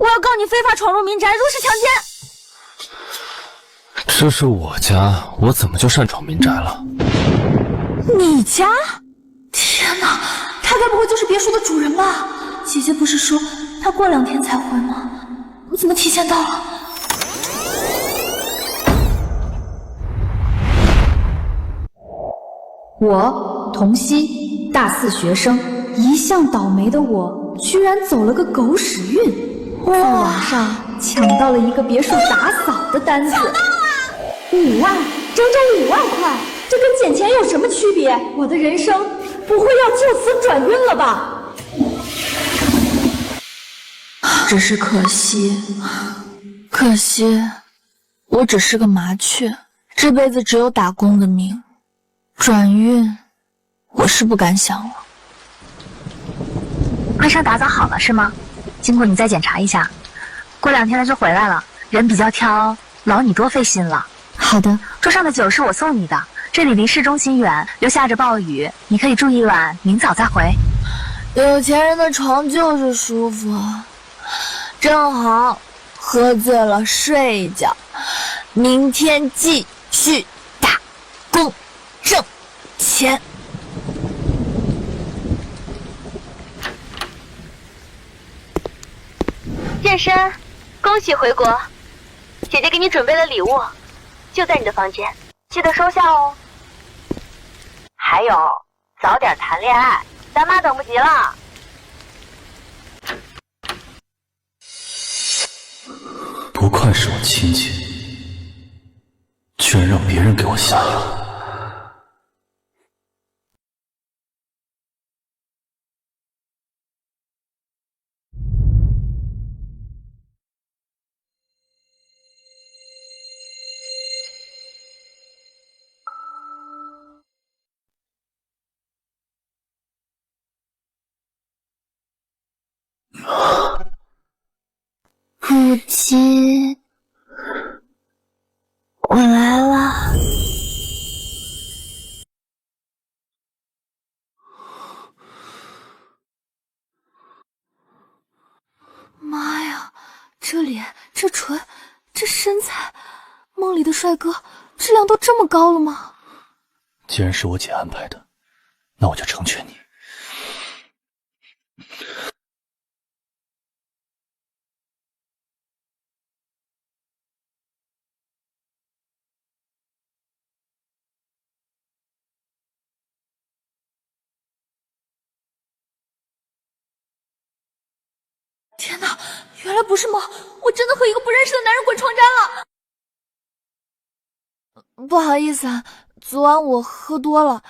我要告你非法闯入民宅，入室强奸。这是我家，我怎么就擅闯民宅了？你家？天哪，他该不会就是别墅的主人吧？姐姐不是说他过2天才回吗？我怎么提前到了？我童熙，大4学生，一向倒霉的我，居然走了个狗屎运，在网上抢到了一个别墅打扫的单子，抢到了！5万，整整5万块，这跟捡钱有什么区别？我的人生不会要就此转运了吧？只是可惜，我只是个麻雀，这辈子只有打工的命。转运，我是不敢想了。婚纱打扫好了是吗？经过你再检查一下。过2天他就回来了，人比较挑，劳你多费心了。好的。桌上的酒是我送你的，这里离市中心远，又下着暴雨，你可以住一晚，明早再回。有钱人的床就是舒服，正好喝醉了睡一觉，明天继续打工挣钱。健身，恭喜回国！姐姐给你准备了礼物，就在你的房间，记得收下哦。还有，早点谈恋爱，咱妈等不及了。不愧是我亲戚，居然让别人给我下药。父亲，我来了。妈呀，这脸，这唇，这身材，梦里的帅哥质量都这么高了吗？既然是我姐安排的，那我就成全你。天哪，原来不是梦，我真的和一个不认识的男人滚床单了。不好意思啊，昨晚我喝多了，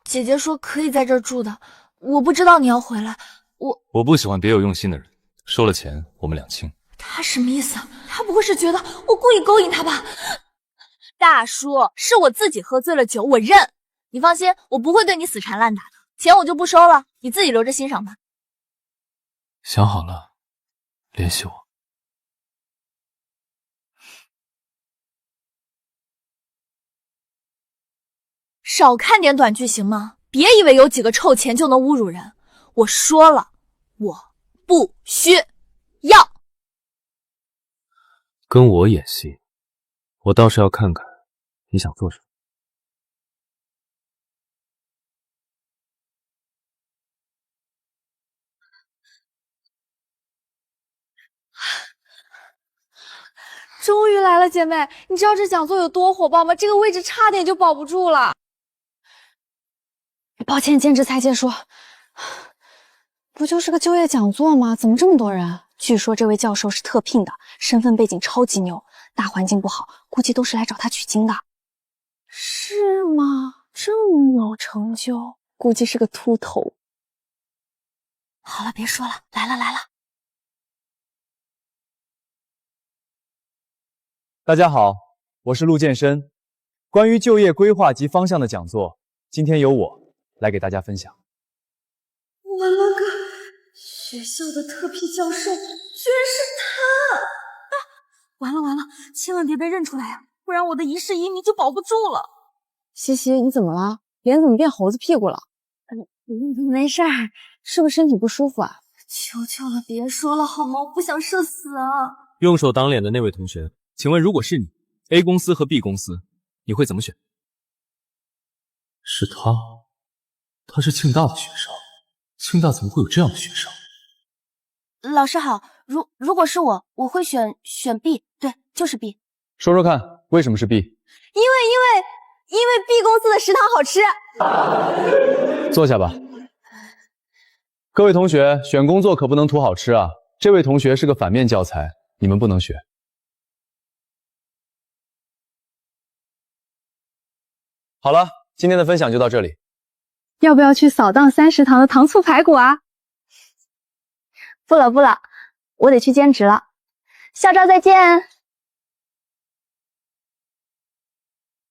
姐姐说可以在这儿住的，我不知道你要回来，我不喜欢别有用心的人，收了钱我们2清。他什么意思啊？他不会是觉得我故意勾引他吧？大叔，是我自己喝醉了酒，我认。你放心，我不会对你死缠烂打的，钱我就不收了，你自己留着欣赏吧。想好了，联系我。少看点短剧行吗？别以为有几个臭钱就能侮辱人。我说了，我不需要。跟我演戏，我倒是要看看你想做什么。终于来了，姐妹，你知道这讲座有多火爆吗？这个位置差点就保不住了。抱歉，兼职才接说，不就是个就业讲座吗？怎么这么多人？据说这位教授是特聘的，身份背景超级牛，大环境不好，估计都是来找他取经的。是吗？这么有成就，估计是个秃头。好了，别说了，来了。大家好，我是陆健身。关于就业规划及方向的讲座，今天由我来给大家分享。我勒个，学校的特聘教授居然是他！啊，完了，千万别被认出来啊，不然我的一世移民就保不住了。西西，你怎么了？脸怎么变猴子屁股了？没事儿，是不是身体不舒服啊？求求了，别说了好吗？我不想社死啊！用手挡脸的那位同学，请问如果是你 ，A 公司和 B 公司，你会怎么选？是他，他是庆大的学生，庆大怎么会有这样的学生？老师好，如果是我会选 B， 对，就是 B。说说看，为什么是 B？ 因为 B 公司的食堂好吃。坐下吧。各位同学，选工作可不能图好吃啊！这位同学是个反面教材，你们不能学。好了，今天的分享就到这里。要不要去扫荡3食堂的糖醋排骨啊？不了，我得去兼职了。校招再见。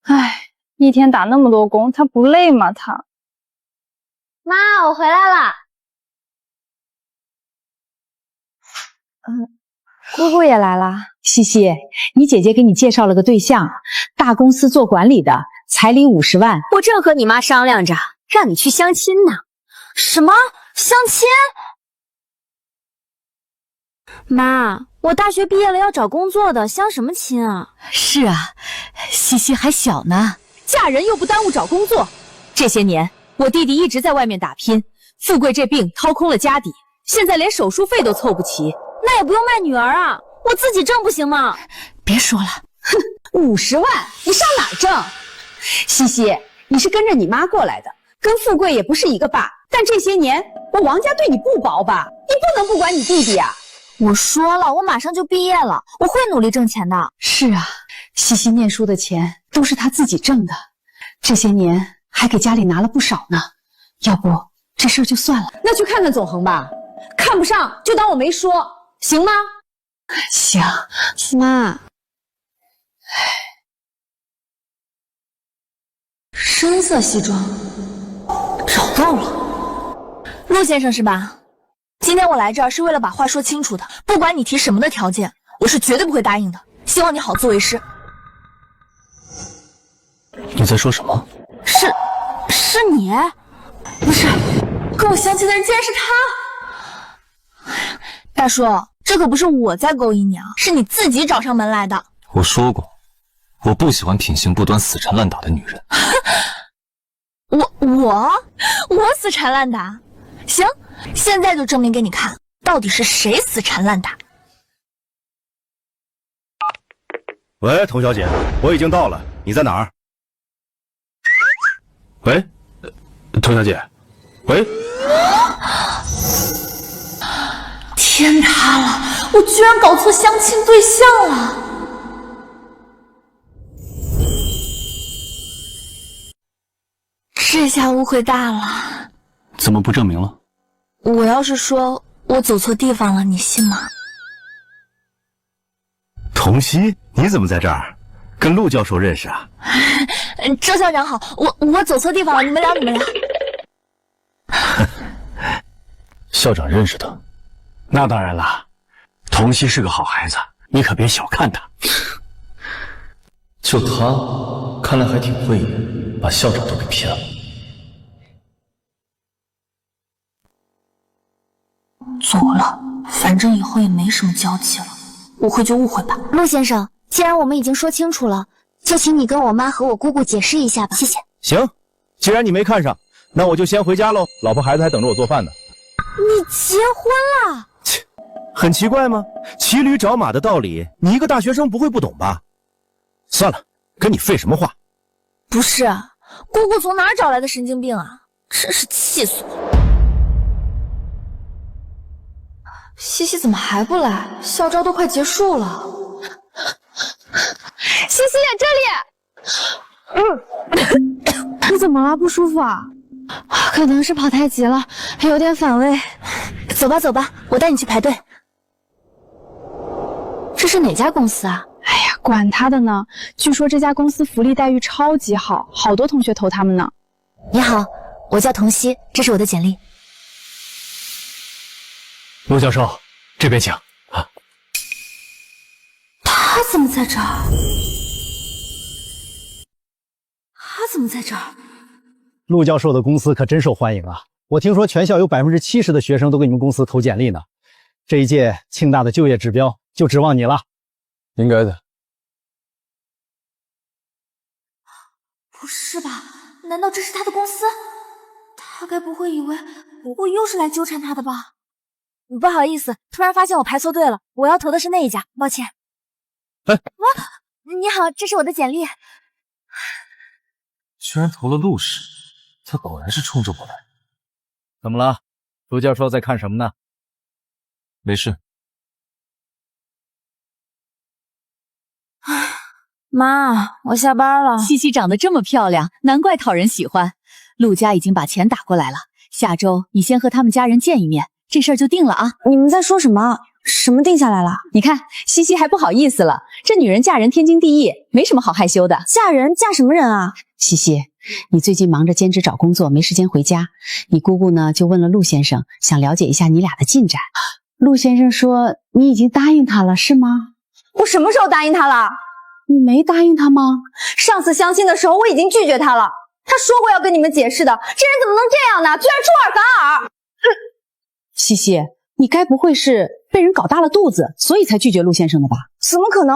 唉，一天打那么多工，他不累吗？他。妈，我回来了。姑姑也来了。西西，你姐姐给你介绍了个对象，大公司做管理的，彩礼50万。我正和你妈商量着，让你去相亲呢。什么相亲？妈，我大学毕业了要找工作的，相什么亲啊？是啊，西西还小呢，嫁人又不耽误找工作。这些年，我弟弟一直在外面打拼，富贵这病掏空了家底，现在连手术费都凑不齐。那也不用卖女儿啊，我自己挣不行吗？别说了，哼，50万你上哪儿挣？西西，你是跟着你妈过来的，跟富贵也不是一个爸。但这些年，我王家对你不薄吧？你不能不管你弟弟啊！我说了，我马上就毕业了，我会努力挣钱的。是啊，西西念书的钱都是她自己挣的，这些年还给家里拿了不少呢。要不这事儿就算了，那去看看总恒吧，看不上就当我没说，行吗？行，妈。深色西装，找到了。陆先生是吧？今天我来这儿是为了把话说清楚的，不管你提什么的条件，我是绝对不会答应的。希望你好自为之。你在说什么？是你？不是，跟我相亲的人竟然是他！大叔，这可不是我在勾引你啊，是你自己找上门来的。我说过，我不喜欢品行不端、死缠烂打的女人。我死缠烂打？行，现在就证明给你看，到底是谁死缠烂打。喂，童小姐，我已经到了，你在哪儿？喂，童小姐，喂。天塌了，我居然搞错相亲对象了。这下误会大了。怎么不证明了？我要是说我走错地方了，你信吗？童曦，你怎么在这儿？跟陆教授认识啊？周校长好，我走错地方了，你们聊。校长认识他？那当然了，童曦是个好孩子，你可别小看他。就他，看来还挺会演，把校长都给骗了。走了，反正以后也没什么交集了，误会就误会吧。陆先生，既然我们已经说清楚了，就请你跟我妈和我姑姑解释一下吧，谢谢。行，既然你没看上，那我就先回家喽，老婆孩子还等着我做饭呢。你结婚了？切，很奇怪吗？骑驴找马的道理，你一个大学生不会不懂吧？算了，跟你废什么话？不是，姑姑从哪儿找来的神经病啊？真是气死我了！西西怎么还不来？校招都快结束了。西西，这里。你怎么了？不舒服啊？可能是跑太急了，还有点反胃。走吧，我带你去排队。这是哪家公司啊？哎呀，管他的呢！据说这家公司福利待遇超级好，好多同学投他们呢。你好，我叫童曦，这是我的简历。陆教授，这边请啊。他怎么在这儿？他怎么在这儿？陆教授的公司可真受欢迎啊！我听说全校有70%的学生都给你们公司投简历呢，这一届庆大的就业指标就指望你了。应该的。不是吧？难道这是他的公司？他该不会以为我又是来纠缠他的吧？不好意思，突然发现我排错队了，我要投的是那一家，抱歉。哎，你好，这是我的简历。居然投了陆氏，他果然是冲着我来。怎么了？陆教授在看什么呢？没事。妈，我下班了。西西长得这么漂亮，难怪讨人喜欢。陆家已经把钱打过来了，下周你先和他们家人见一面，这事儿就定了啊。你们在说什么？什么定下来了？你看，西西还不好意思了，这女人嫁人天经地义，没什么好害羞的。嫁人？嫁什么人啊？西西，你最近忙着兼职找工作，没时间回家。你姑姑呢，就问了陆先生，想了解一下你俩的进展。陆先生说你已经答应他了，是吗？我什么时候答应他了？你没答应他吗？上次相亲的时候我已经拒绝他了，他说过要跟你们解释的，这人怎么能这样呢？居然出尔反尔！西西，你该不会是被人搞大了肚子，所以才拒绝陆先生的吧？怎么可能？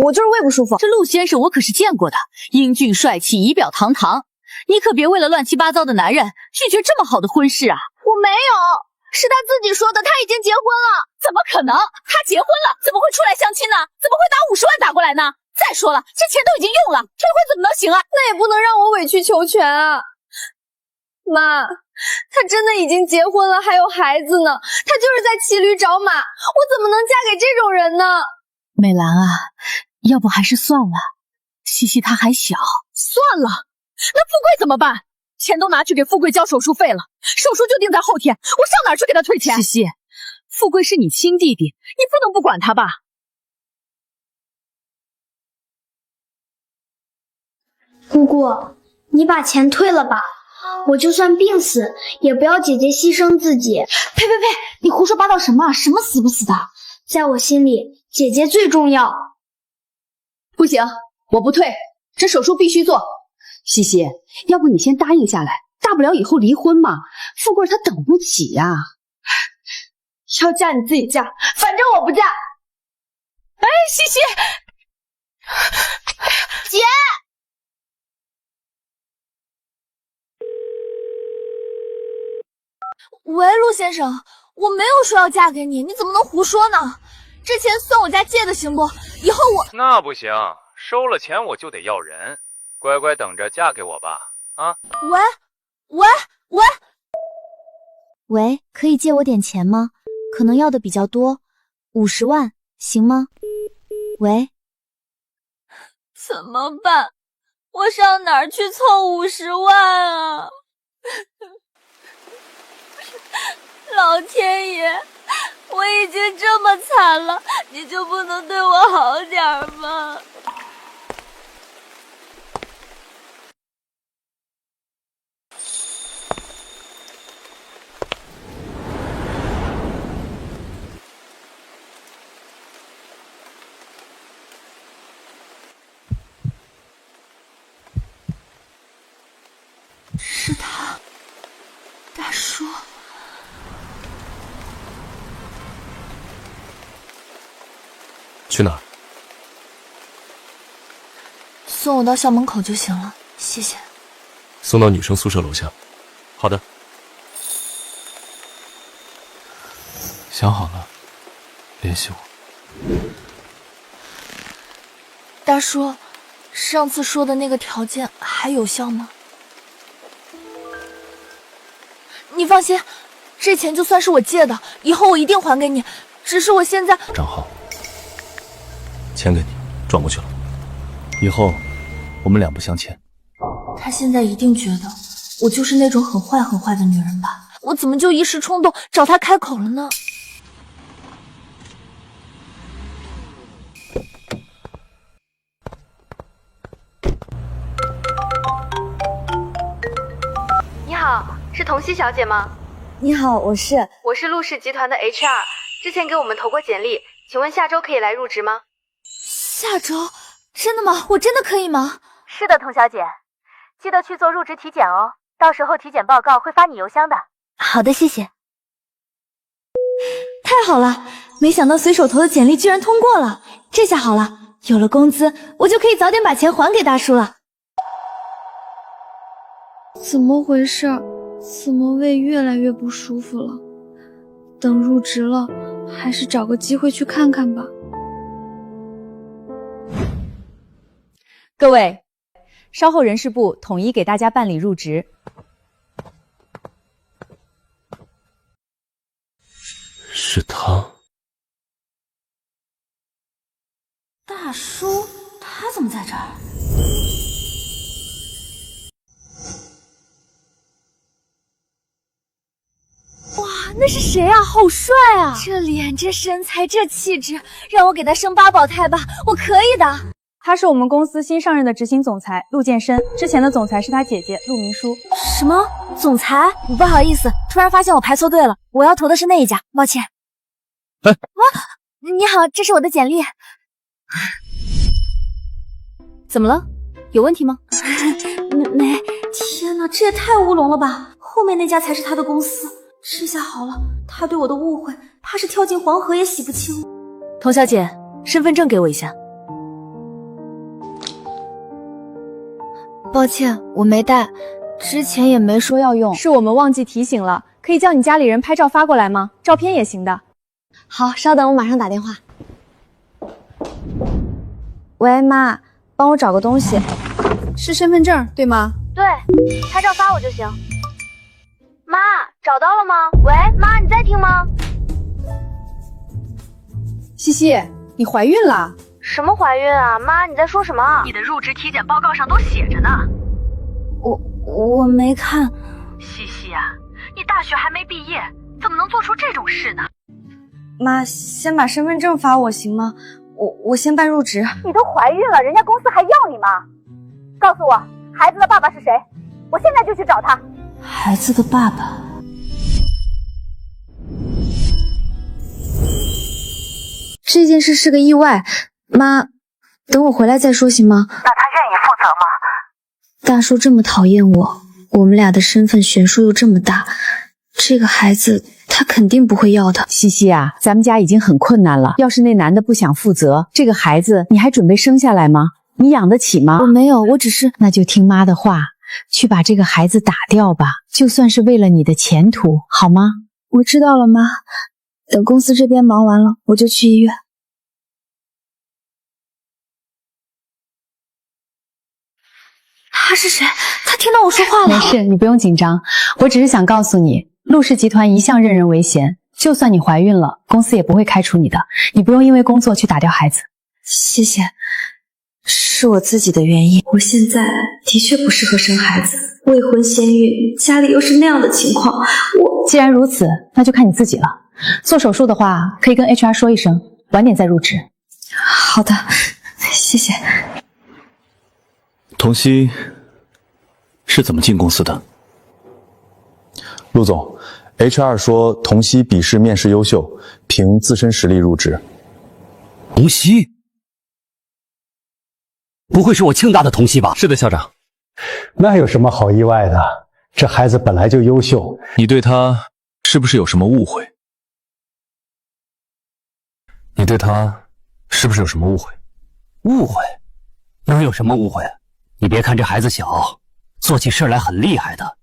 我就是胃不舒服。这陆先生我可是见过的，英俊帅气，仪表堂堂，你可别为了乱七八糟的男人拒绝这么好的婚事啊！我没有，是他自己说的，他已经结婚了。怎么可能？他结婚了，怎么会出来相亲呢？怎么会打50万打过来呢？再说了，这钱都已经用了，退婚怎么能行啊？那也不能让我委曲求全啊！妈，他真的已经结婚了，还有孩子呢，他就是在骑驴找马，我怎么能嫁给这种人呢？美兰啊，要不还是算了，西西她还小。算了，那富贵怎么办？钱都拿去给富贵交手术费了，手术就定在后天，我上哪儿去给他退钱？西西，富贵是你亲弟弟，你不能不管他吧？姑姑，你把钱退了吧，我就算病死，也不要姐姐牺牲自己。呸呸呸！你胡说八道什么？什么死不死的？在我心里，姐姐最重要。不行，我不退，这手术必须做。西西，要不你先答应下来，大不了以后离婚嘛。富贵他等不起呀。要嫁你自己嫁，反正我不嫁。哎，西西，姐。喂，陆先生，我没有说要嫁给你，你怎么能胡说呢？这钱算我家借的，行不？以后我……那不行，收了钱我就得要人，乖乖等着嫁给我吧。啊！喂，可以借我点钱吗？可能要的比较多，50万，行吗？喂，怎么办？我上哪儿去凑50万啊？老天爷，我已经这么惨了，你就不能对我好点吗？是他，大叔。去哪儿？送我到校门口就行了，谢谢。送到女生宿舍楼下。好的。想好了，联系我。大叔，上次说的那个条件还有效吗？你放心，这钱就算是我借的，以后我一定还给你。只是我现在账号，钱给你，转过去了。以后我们两不相欠。他现在一定觉得我就是那种很坏很坏的女人吧？我怎么就一时冲动找他开口了呢？你好，是童熙小姐吗？你好，我是陆氏集团的 HR， 之前给我们投过简历，请问下周可以来入职吗？下周？真的吗？我真的可以吗？是的，童小姐，记得去做入职体检哦，到时候体检报告会发你邮箱的。好的，谢谢。太好了，没想到随手投的简历居然通过了，这下好了，有了工资，我就可以早点把钱还给大叔了。怎么回事？怎么胃越来越不舒服了？等入职了，还是找个机会去看看吧。各位，稍后人事部统一给大家办理入职。是他。大叔，他怎么在这儿？哇，那是谁啊？好帅啊！这脸，这身材，这气质，让我给他生8胞胎吧，我可以的。他是我们公司新上任的执行总裁陆建深，之前的总裁是他姐姐陆明书。什么？总裁？不好意思，突然发现我排错队了，我要投的是那一家，抱歉。哎，你好，这是我的简历。怎么了？有问题吗？没。天哪，这也太乌龙了吧！后面那家才是他的公司。这下好了，他对我的误会，怕是跳进黄河也洗不清。童小姐，身份证给我一下。抱歉，我没带，之前也没说要用。是我们忘记提醒了，可以叫你家里人拍照发过来吗？照片也行的。好，稍等，我马上打电话。喂，妈，帮我找个东西。是身份证对吗？对，拍照发我就行。妈，找到了吗？喂，妈，你在听吗？西西，你怀孕了？什么怀孕啊？妈，你在说什么？你的入职体检报告上都写着呢。我没看。西西啊，你大学还没毕业，怎么能做出这种事呢？妈，先把身份证发我行吗？我先办入职。你都怀孕了，人家公司还要你吗？告诉我，孩子的爸爸是谁？我现在就去找他。孩子的爸爸。这件事是个意外，妈，等我回来再说行吗？那他愿意负责吗？大叔这么讨厌我，我们俩的身份悬殊又这么大，这个孩子他肯定不会要的。西西啊，咱们家已经很困难了，要是那男的不想负责，这个孩子你还准备生下来吗？你养得起吗？我没有，我只是……那就听妈的话，去把这个孩子打掉吧，就算是为了你的前途，好吗？我知道了，妈。等公司这边忙完了，我就去医院。他是谁？他听到我说话了。没事，你不用紧张，我只是想告诉你，陆氏集团一向任人唯贤，就算你怀孕了，公司也不会开除你的，你不用因为工作去打掉孩子。谢谢，是我自己的原因，我现在的确不适合生孩子，未婚先孕，家里又是那样的情况，既然如此，那就看你自己了。做手术的话，可以跟 HR 说一声，晚点再入职。好的，谢谢。童曦是怎么进公司的？陆总 ，HR 说童曦笔试面试优秀，凭自身实力入职。童曦？不会是我庆大的童曦吧？是的，校长。那有什么好意外的？这孩子本来就优秀。你对他是不是有什么误会？你对他是不是有什么误会？误会？能有什么误会？你别看这孩子小，做起事来很厉害的。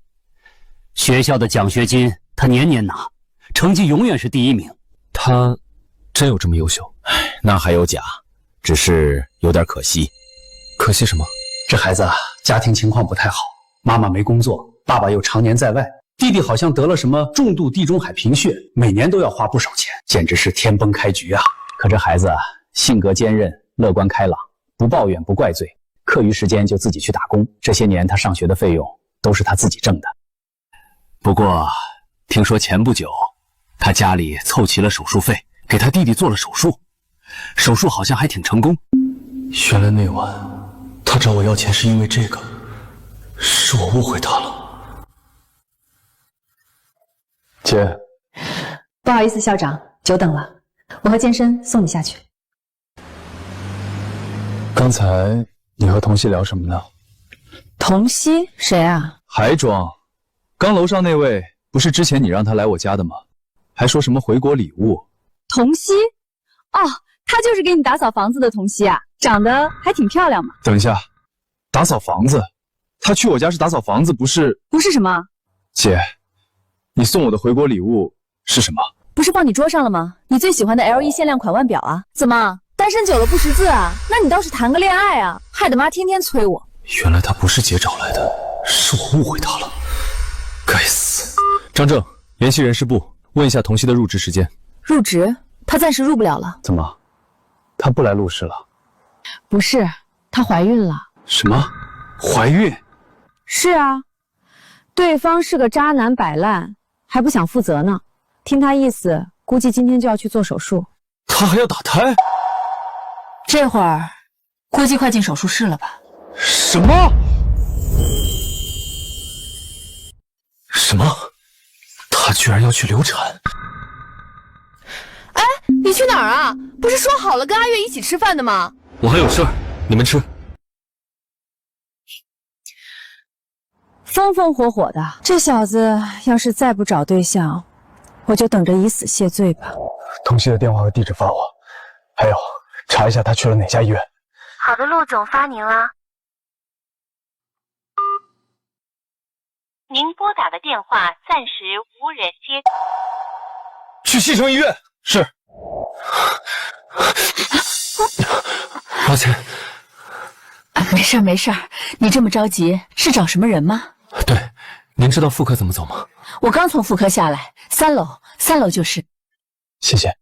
学校的奖学金他年年拿，成绩永远是第1名。他真有这么优秀？那还有假，只是有点可惜。可惜什么？这孩子啊，家庭情况不太好，妈妈没工作，爸爸又常年在外，弟弟好像得了什么重度地中海贫血，每年都要花不少钱，简直是天崩开局啊！可这孩子啊，性格坚韧，乐观开朗，不抱怨不怪罪，课余时间就自己去打工。这些年他上学的费用都是他自己挣的。不过听说前不久他家里凑齐了手术费，给他弟弟做了手术，手术好像还挺成功。原来那晚他找我要钱是因为这个，是我误会他了。姐，不好意思，校长，久等了，我和健身送你下去。刚才你和童曦聊什么呢？童曦谁啊？还装？刚楼上那位不不是之前你让他来我家的吗？还说什么回国礼物？童熙？哦，她就是给你打扫房子的童熙啊，长得还挺漂亮嘛。等一下，打扫房子？他去我家是打扫房子，不是？不是什么？姐，你送我的回国礼物是什么？不是放你桌上了吗？你最喜欢的 LE 限量款腕表啊？怎么，单身久了不识字啊？那你倒是谈个恋爱啊，害得妈天天催我。原来他不是姐找来的，是我误会他了，该死！张正，联系人事部，问一下童熙的入职时间。入职？她暂时入不了了。怎么，她不来录视了？不是，她怀孕了。什么？怀孕？是啊，对方是个渣男摆烂，还不想负责呢。听他意思，估计今天就要去做手术。他还要打胎？这会儿估计快进手术室了吧？什么？什么？他居然要去流产？哎，你去哪儿啊？不是说好了跟阿月一起吃饭的吗？我还有事儿，你们吃。风风火火的，这小子要是再不找对象，我就等着以死谢罪吧。童熙的电话和地址发我，还有查一下他去了哪家医院。好的，陆总发您了。您拨打的电话暂时无人接。去西城医院。是。抱歉。没事没事，你这么着急是找什么人吗？对，您知道妇科怎么走吗？我刚从妇科下来，3楼就是。谢谢。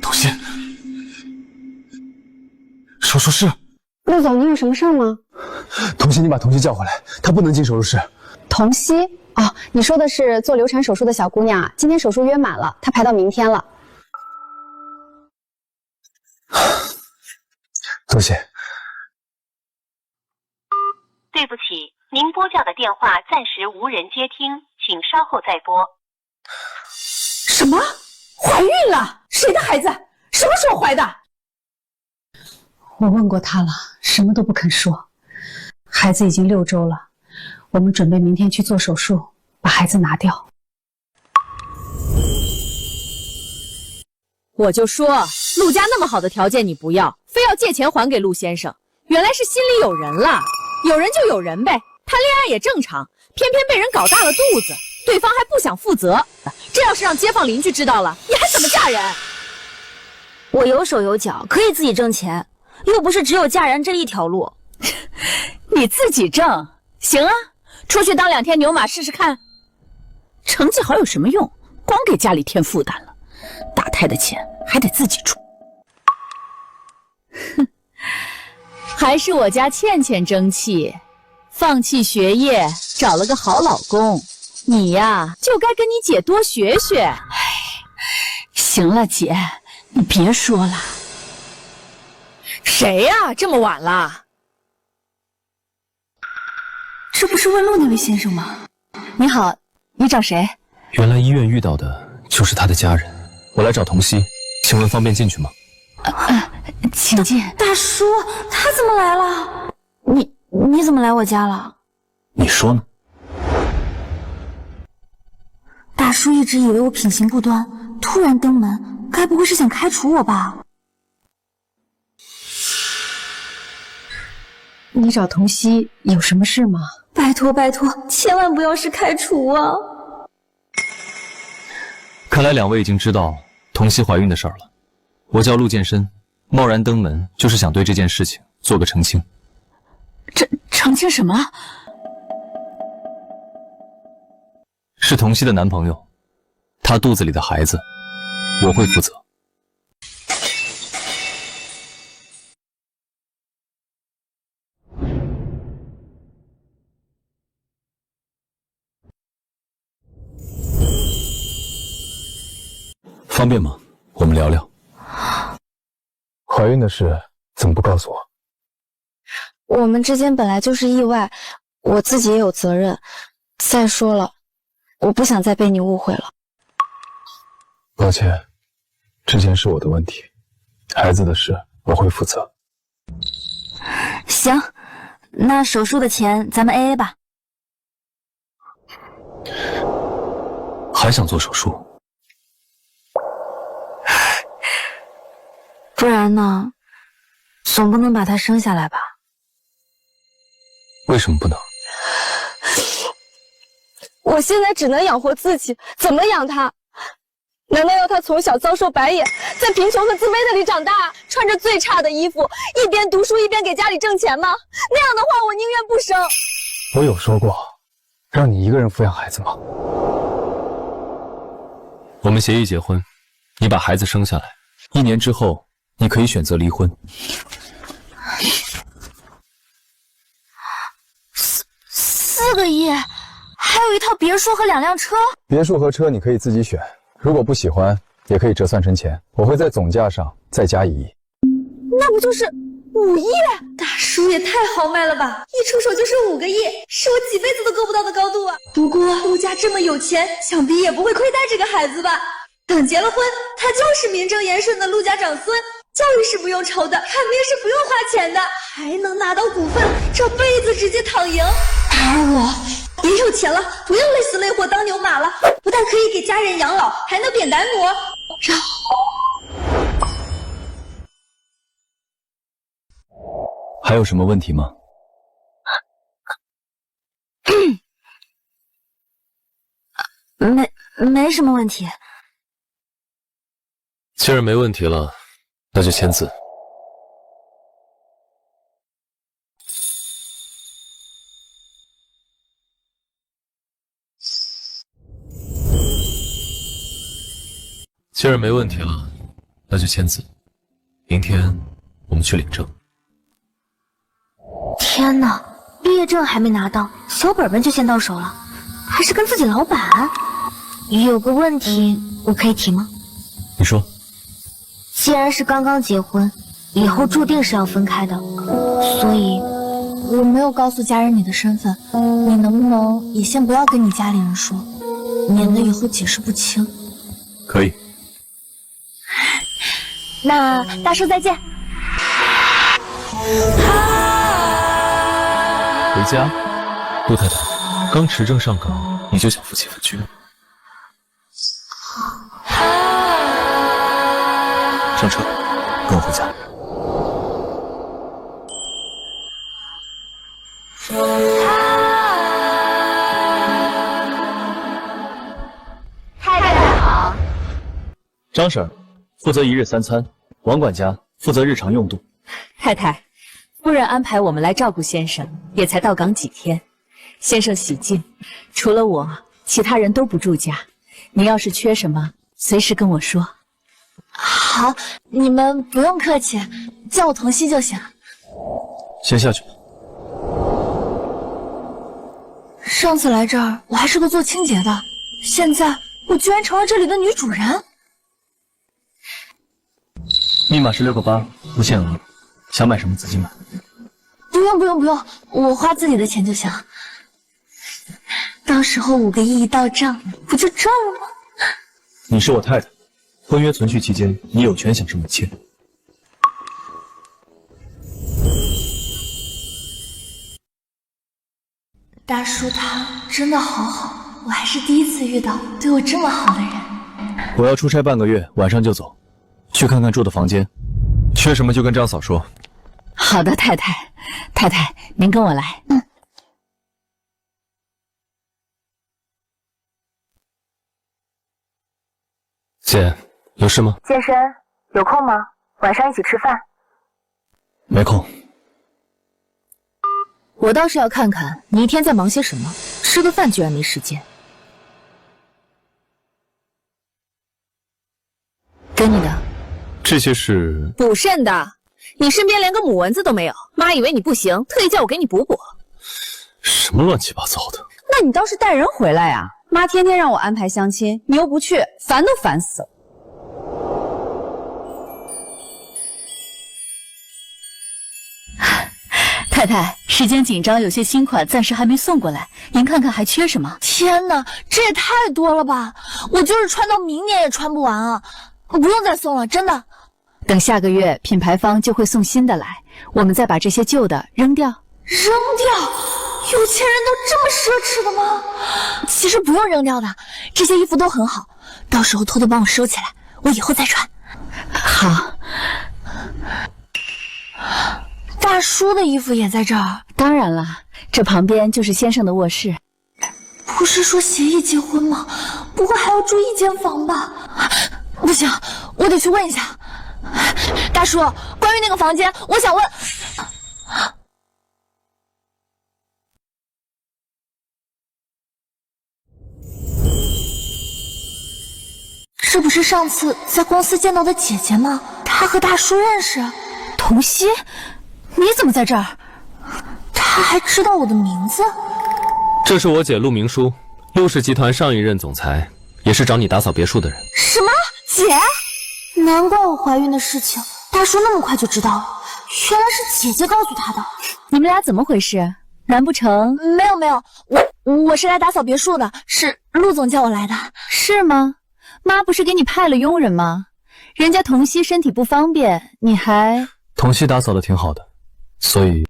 童熙，手术室。陆总，你有什么事吗？童熙，你把童熙叫回来，她不能进手术室。童熙？哦，你说的是做流产手术的小姑娘啊？今天手术约满了，她排到明天了。多谢。对不起，您拨叫的电话暂时无人接听，请稍后再拨。什么？怀孕了？谁的孩子？什么时候怀的？我问过她了，什么都不肯说。孩子已经6周了，我们准备明天去做手术，把孩子拿掉。我就说，陆家那么好的条件你不要，非要借钱还给陆先生，原来是心里有人了。有人就有人呗，谈恋爱也正常，偏偏被人搞大了肚子，对方还不想负责。这要是让街坊邻居知道了，你还怎么嫁人？我有手有脚，可以自己挣钱，又不是只有嫁人这一条路。你自己挣，行啊，出去当2天牛马试试看。成绩好有什么用？光给家里添负担了，打胎的钱还得自己出。哼。还是我家倩倩争气，放弃学业找了个好老公。你呀，就该跟你姐多学学。哎，行了，姐，你别说了。谁呀？这么晚了？这不是问路那位先生吗？你好，你找谁？原来医院遇到的就是他的家人。我来找童熙，请问方便进去吗？请进。大叔，他怎么来了？你怎么来我家了？你说呢？大叔一直以为我品行不端，突然登门，该不会是想开除我吧？你找童熙有什么事吗？拜托拜托，千万不要是开除啊！看来2位已经知道童熙怀孕的事儿了。我叫陆建深，贸然登门就是想对这件事情做个澄清。澄清什么？是童熙的男朋友，他肚子里的孩子，我会负责。方便吗？我们聊聊。怀孕的事怎么不告诉我？我们之间本来就是意外，我自己也有责任。再说了，我不想再被你误会了。抱歉，之前是我的问题，孩子的事我我会负责。行，那手术的钱咱们 AA 吧。还想做手术？不然呢？总不能把他生下来吧？为什么不能？我现在只能养活自己，怎么养他？难道要他从小遭受白眼，在贫穷和自卑的里长大，穿着最差的衣服，一边读书一边给家里挣钱吗？那样的话，我宁愿不生。我有说过，让你一个人抚养孩子吗？我们协议结婚，你把孩子生下来，1年之后你可以选择离婚。4个亿，还有一套别墅和2辆车。别墅和车你可以自己选，如果不喜欢，也可以折算成钱，我会在总价上再加1亿。那不就是5亿？大叔也太豪迈了吧！一出手就是5个亿，是我几辈子都够不到的高度啊！不过陆家这么有钱，想必也不会亏待这个孩子吧？等结了婚，他就是名正言顺的陆家长孙，教育是不用愁的，看病是不用花钱的，还能拿到股份，这辈子直接躺赢。而我也有钱了，不用累死累活当牛马了，不但可以给家人养老，还能扁担磨。还有什么问题吗？没什么问题。既然没问题了，那就签字。既然没问题了，那就签字。明天我们去领证。天哪，毕业证还没拿到，小本本就先到手了，还是跟自己老板？有个问题我可以提吗？你说。既然是刚刚结婚，以后注定是要分开的，所以我没有告诉家人你的身份，你能不能也先不要跟你家里人说，免得以后解释不清。可以。那大叔再见。回家，陆太太，刚持证上岗，你就想夫妻分居？上车，跟我回家。太太好。张婶负责1日3餐，王管家负责日常用度。太太，夫人安排我们来照顾先生，也才到岗几天。先生喜静，除了我，其他人都不住家。您要是缺什么，随时跟我说。好，你们不用客气，叫我童熙就行。先下去吧。上次来这儿，我还是个做清洁的，现在我居然成了这里的女主人。密码是6个8，不限额，想买什么自己买。不用，我花自己的钱就行。到时候5个亿一到账，不就赚了吗？你是我太太，婚约存续期间，你有权享受一切。大叔他真的好好，我还是第一次遇到对我这么好的人。我要出差半个月，晚上就走，去看看住的房间，缺什么就跟张嫂说。好的，太太，太太，您跟我来。姐，有事吗？健身有空吗？晚上一起吃饭。没空。我倒是要看看你一天在忙些什么，吃个饭居然没时间。给你的。这些是补肾的，你身边连个母蚊子都没有，妈以为你不行，特意叫我给你补补。什么乱七八糟的？那你倒是带人回来呀！妈天天让我安排相亲，你又不去，烦都烦死了。太太，时间紧张，有些新款暂时还没送过来，您看看还缺什么？天哪，这也太多了吧！我就是穿到明年也穿不完啊！不用再送了，真的。等下个月品牌方就会送新的来，我们再把这些旧的扔掉。扔掉？有钱人都这么奢侈的吗？其实不用扔掉的，这些衣服都很好，到时候偷偷帮我收起来，我以后再穿。好。大叔的衣服也在这儿？当然了，这旁边就是先生的卧室。不是说协议结婚吗？不会还要住一间房吧？不行，我得去问一下。大叔，关于那个房间，我想问。这不是上次在公司见到的姐姐吗？她和大叔认识。童熙，你怎么在这儿？她还知道我的名字？这是我姐陆明书，陆氏集团上一任总裁，也是找你打扫别墅的人。什么？姐？难怪我怀孕的事情，大叔那么快就知道了，原来是姐姐告诉他的。你们俩怎么回事？难不成……没有，我是来打扫别墅的，是陆总叫我来的。是吗？妈不是给你派了佣人吗？人家童熙身体不方便，你还……童熙打扫的挺好的，所以……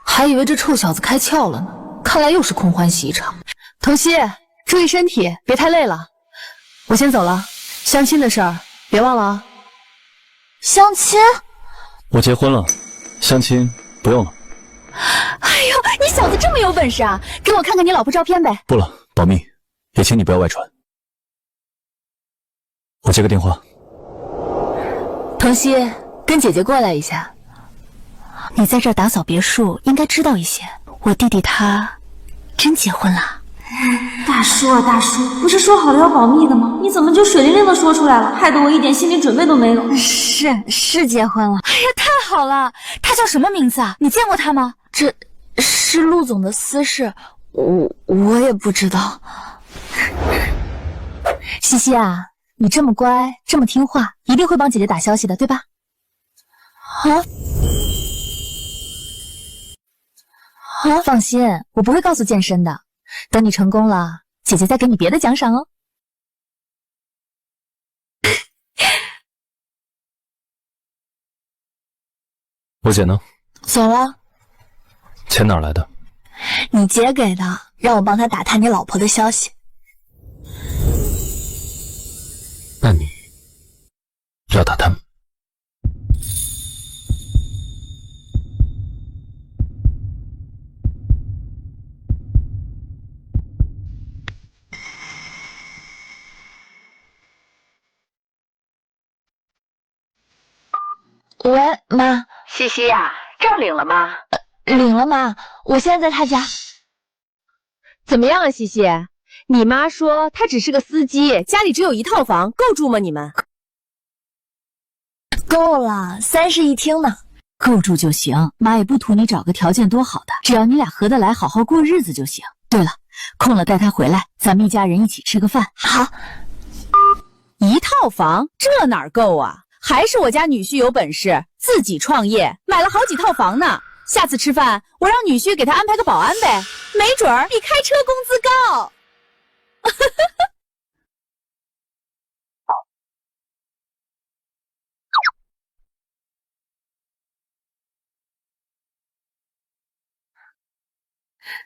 还以为这臭小子开窍了呢，看来又是空欢喜一场。童熙，注意身体，别太累了。我先走了，相亲的事儿别忘了啊。相亲？我结婚了，相亲不用了。哎呦，你小子这么有本事啊！给我看看你老婆照片呗。不了，保密，也请你不要外传。我接个电话。童熙，跟姐姐过来一下。你在这儿打扫别墅，应该知道一些。我弟弟他真结婚了。大叔啊，大叔，不是说好了要保密的吗？你怎么就水灵灵的说出来了，害得我一点心理准备都没有。是结婚了。哎呀，太好了！他叫什么名字啊？你见过他吗？这是陆总的私事，我也不知道。西西啊，你这么乖，这么听话，一定会帮姐姐打消息的，对吧？放心，我不会告诉健身的。等你成功了，姐姐再给你别的奖赏哦。我姐呢？走了。钱哪儿来的？你姐给的，让我帮她打探你老婆的消息。那你要打探吗？喂，妈。西西呀，证领了吗？领了，妈，我现在在她家。怎么样啊，西西？你妈说她只是个司机，家里只有一套房，够住吗？你们？够了，3室1厅呢。够住就行，妈也不图你找个条件多好的，只要你俩合得来，好好过日子就行。对了，空了带她回来，咱们一家人一起吃个饭。好。一套房，这哪儿够啊？还是我家女婿有本事，自己创业，买了好几套房呢。下次吃饭，我让女婿给他安排个保安呗，没准儿比开车工资高。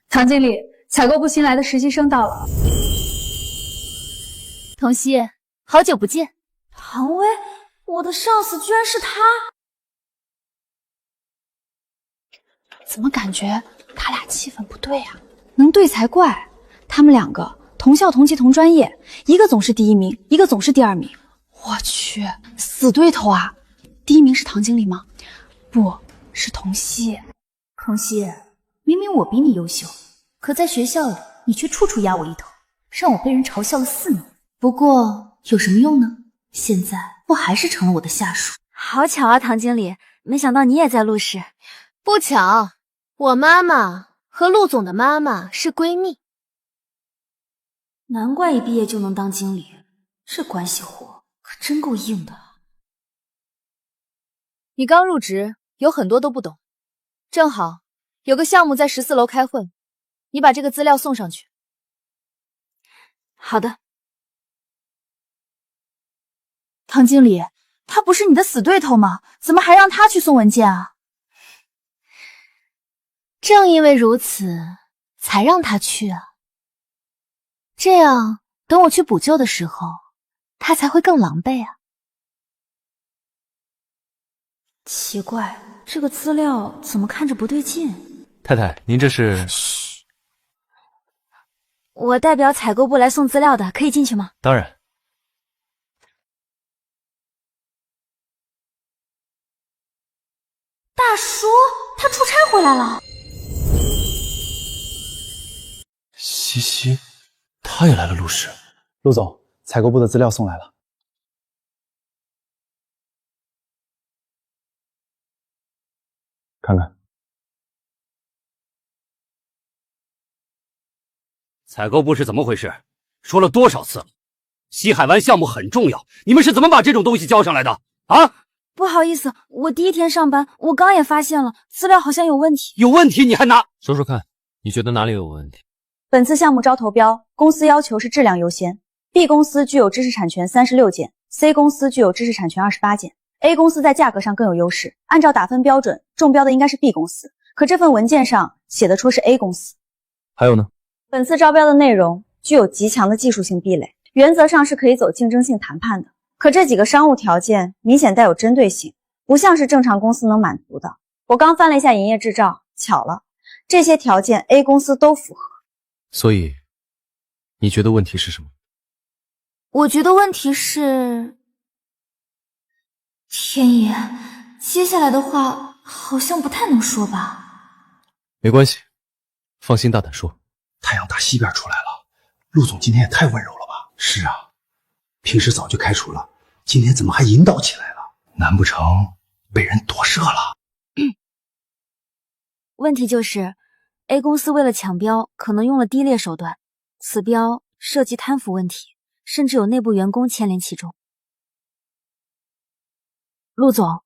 唐经理，采购部新来的实习生到了。童熙，好久不见。唐薇，我的上司居然是他。怎么感觉他俩气氛不对啊？能对才怪。他们两个同校同期同专业，一个总是第1名，一个总是第2名。我去，死对头啊！第1名是唐经理吗？不是童熙。童熙，明明我比你优秀，可在学校里你却处处压我一头，让我被人嘲笑了4年。不过有什么用呢？现在不还是成了我的下属？好巧啊，唐经理，没想到你也在陆氏。不巧，我妈妈和陆总的妈妈是闺蜜。难怪一毕业就能当经理，这关系活可真够硬的。你刚入职，有很多都不懂。正好有个项目在14楼开会，你把这个资料送上去。好的。唐经理，他不是你的死对头吗？怎么还让他去送文件啊？正因为如此，才让他去啊。这样，等我去补救的时候，他才会更狼狈啊。奇怪，这个资料怎么看着不对劲？太太，您这是？嘘，我代表采购部来送资料的，可以进去吗？当然。大叔，他出差回来了。西西，他也来了陆氏。陆总，采购部的资料送来了。看看。采购部是怎么回事？说了多少次了？西海湾项目很重要，你们是怎么把这种东西交上来的？啊？不好意思，我第一天上班，我刚也发现了，资料好像有问题。有问题你还拿？说说看，你觉得哪里有问题？本次项目招投标，公司要求是质量优先。B 公司具有知识产权36件 ，C 公司具有知识产权28件 ，A 公司在价格上更有优势。按照打分标准，中标的应该是 B 公司，可这份文件上写的说是 A 公司。还有呢？本次招标的内容具有极强的技术性壁垒，原则上是可以走竞争性谈判的。可这几个商务条件明显带有针对性，不像是正常公司能满足的。我刚翻了一下营业执照，巧了，这些条件 A 公司都符合。所以，你觉得问题是什么？我觉得问题是，天爷，接下来的话好像不太能说吧？没关系，放心大胆说。太阳打西边出来了，陆总今天也太温柔了吧？是啊，平时早就开除了，今天怎么还引导起来了？难不成被人夺舍了？问题就是 A 公司为了抢标，可能用了低劣手段，此标涉及贪腐问题，甚至有内部员工牵连其中。陆总，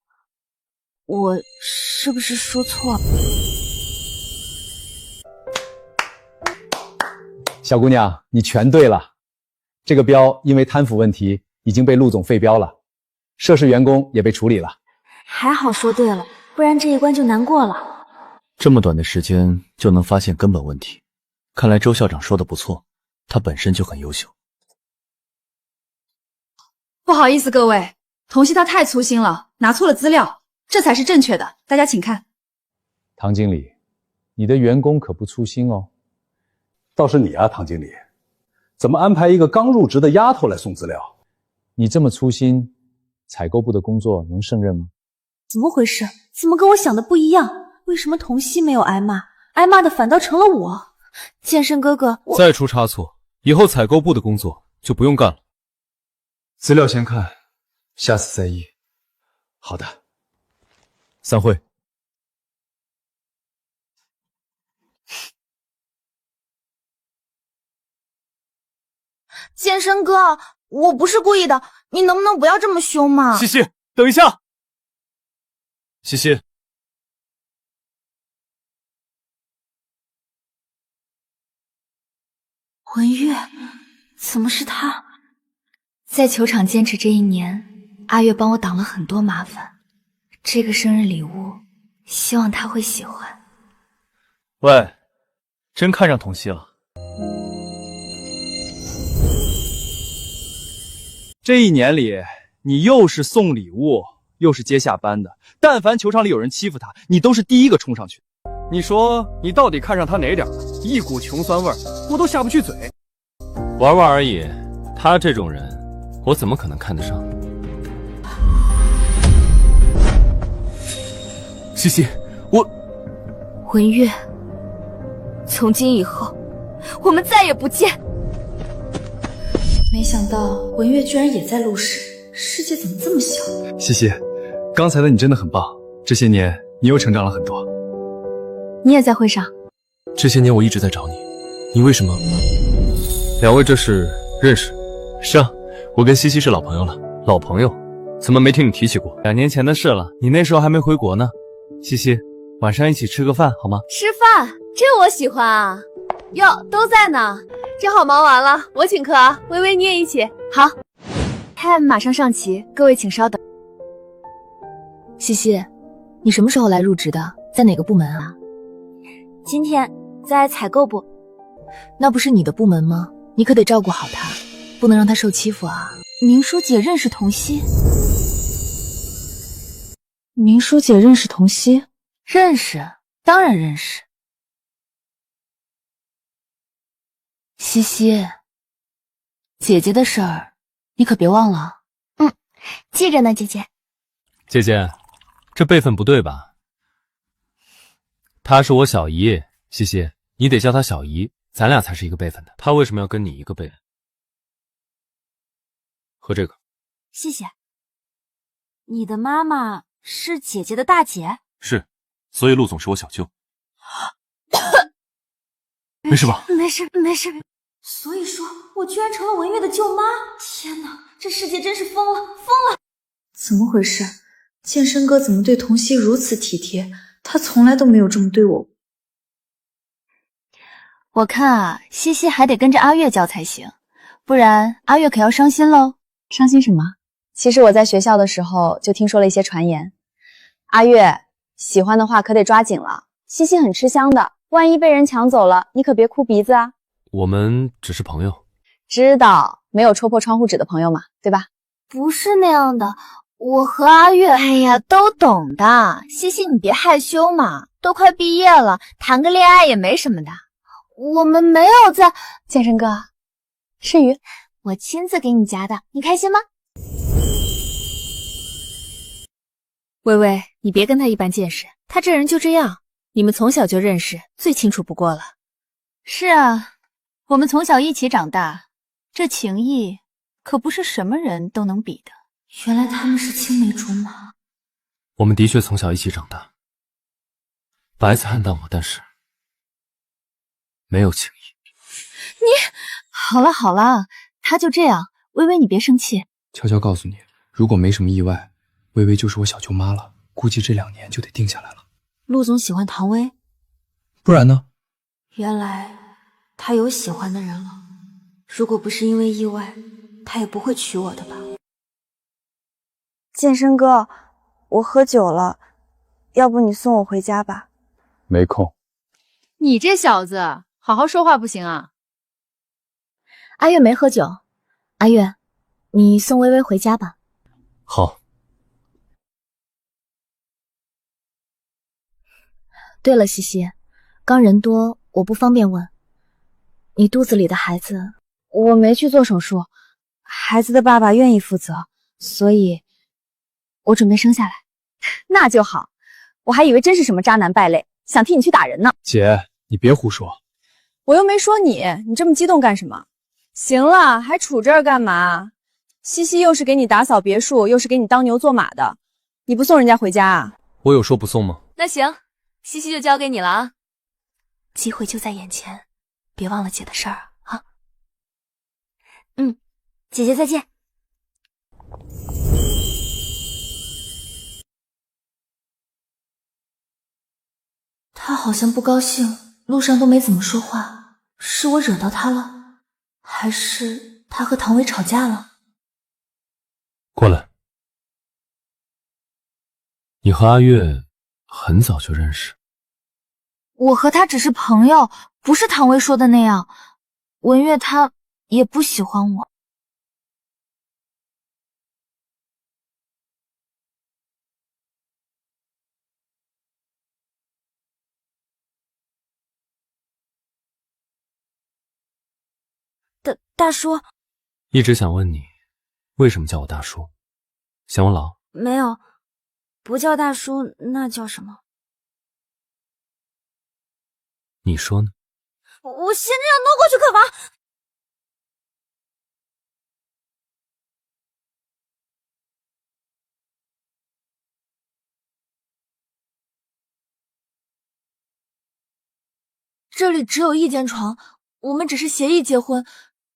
我是不是说错了？小姑娘，你全对了。这个标因为贪腐问题已经被陆总废标了，涉事员工也被处理了。还好说对了，不然这一关就难过了。这么短的时间就能发现根本问题，看来周校长说的不错，他本身就很优秀。不好意思各位，童曦他太粗心了，拿错了资料，这才是正确的，大家请看。唐经理，你的员工可不粗心哦。倒是你啊，唐经理，怎么安排一个刚入职的丫头来送资料？你这么粗心，采购部的工作能胜任吗？怎么回事？怎么跟我想的不一样？为什么童曦没有挨骂，挨骂的反倒成了我？剑圣哥哥，再出差错，以后采购部的工作就不用干了。资料先看，下次再议。好的，散会。剑圣哥，我不是故意的，你能不能不要这么凶嘛？西西，等一下。西西，文月，怎么是他？在球场坚持这1年，阿月帮我挡了很多麻烦。这个生日礼物，希望他会喜欢。喂，真看上童曦了？这1年里，你又是送礼物，又是接下班的，但凡球场里有人欺负他，你都是第一个冲上去。你说你到底看上他哪点？一股穷酸味儿，我都下不去嘴。玩玩而已，他这种人，我怎么可能看得上？西西，我……文月，从今以后，我们再也不见。没想到文月居然也在陆氏，世界怎么这么小？西西，刚才的你真的很棒，这些年你又成长了很多。你也在会上？这些年我一直在找你，你为什么？两位这是认识？是啊，我跟西西是老朋友了。老朋友？怎么没听你提起过？2年前的事了，你那时候还没回国呢。西西，晚上一起吃个饭好吗？吃饭，这我喜欢啊！哟，都在呢，正好忙完了，我请客啊。微微你也一起。好，time马上上齐，各位请稍等。西西，你什么时候来入职的？在哪个部门啊？今天在采购部。那不是你的部门吗？你可得照顾好他，不能让他受欺负啊。明书姐认识童曦？明书姐认识童曦？认识，当然认识。西西，姐姐的事儿，你可别忘了。记着呢，姐姐。姐姐，这辈分不对吧？她是我小姨，西西，你得叫她小姨，咱俩才是一个辈分的。她为什么要跟你一个辈分？喝这个。谢谢。你的妈妈是姐姐的大姐？是，所以陆总是我小舅。没事吧？没事，没事。所以说，我居然成了文月的舅妈！天哪，这世界真是疯了，疯了！怎么回事？健身哥怎么对童曦如此体贴？他从来都没有这么对我。我看啊，西西还得跟着阿月教才行，不然阿月可要伤心喽。伤心什么？其实我在学校的时候就听说了一些传言。阿月，喜欢的话可得抓紧了。西西很吃香的，万一被人抢走了，你可别哭鼻子啊。我们只是朋友。知道，没有戳破窗户纸的朋友嘛，对吧？不是那样的，我和阿月，哎呀，都懂的。西西，你别害羞嘛，都快毕业了，谈个恋爱也没什么的。我们没有在。健身哥，是鱼，我亲自给你夹的，你开心吗？微微，你别跟他一般见识，他这人就这样。你们从小就认识，最清楚不过了。是啊，我们从小一起长大，这情谊可不是什么人都能比的。原来他们是青梅竹马。我们的确从小一起长大，白菜汉当我，但是没有情谊。你好了好了，他就这样，微微你别生气。悄悄告诉你，如果没什么意外，微微就是我小舅妈了，估计这2年就得定下来了。陆总喜欢唐薇，不然呢？原来他有喜欢的人了。如果不是因为意外，他也不会娶我的吧。健身哥，我喝酒了，要不你送我回家吧？没空。你这小子，好好说话不行啊！阿月没喝酒，阿月，你送微微回家吧。好。对了，西西，刚人多，我不方便问，你肚子里的孩子，我没去做手术，孩子的爸爸愿意负责，所以我准备生下来。那就好，我还以为真是什么渣男败类，想替你去打人呢。姐，你别胡说。我又没说你，你这么激动干什么？行了，还杵这儿干嘛？西西又是给你打扫别墅，又是给你当牛做马的，你不送人家回家啊？我有说不送吗？那行，西西就交给你了啊。机会就在眼前，别忘了姐的事儿啊。姐姐再见。他好像不高兴，路上都没怎么说话，是我惹到他了，还是他和唐薇吵架了？过来。你和阿月很早就认识？我和他只是朋友，不是唐薇说的那样。文月他也不喜欢我。大叔，一直想问你，为什么叫我大叔？嫌我老？没有，不叫大叔，那叫什么？你说呢？我现在要挪过去可罚。这里只有一间床，我们只是协议结婚，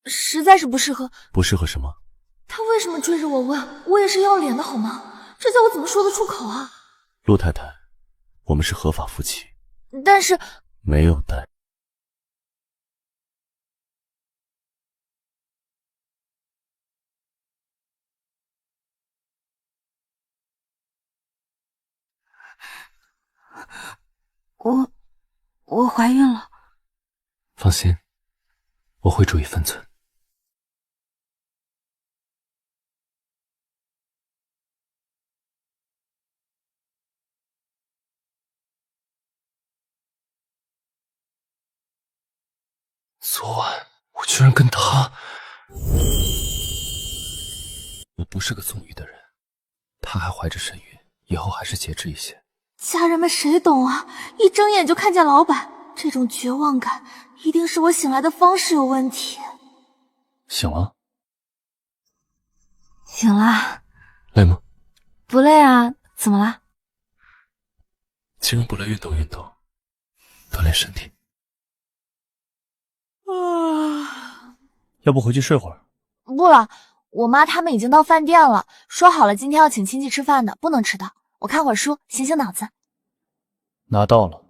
实在是不适合。不适合什么？他为什么追着我问？我也是要脸的好吗？这叫我怎么说得出口啊？陆太太，我们是合法夫妻，但是没有但。我怀孕了。放心，我会注意分寸。昨晚我居然跟他……我不是个纵欲的人，他还怀着身孕，以后还是节制一些。家人们谁懂啊？一睁眼就看见老板，这种绝望感，一定是我醒来的方式有问题。醒了？醒了。累吗？不累啊，怎么了？既然不累，运动运动，锻炼身体。要不回去睡会儿？不了，我妈他们已经到饭店了，说好了今天要请亲戚吃饭的，不能迟到。我看会儿书，醒醒脑子。拿到了。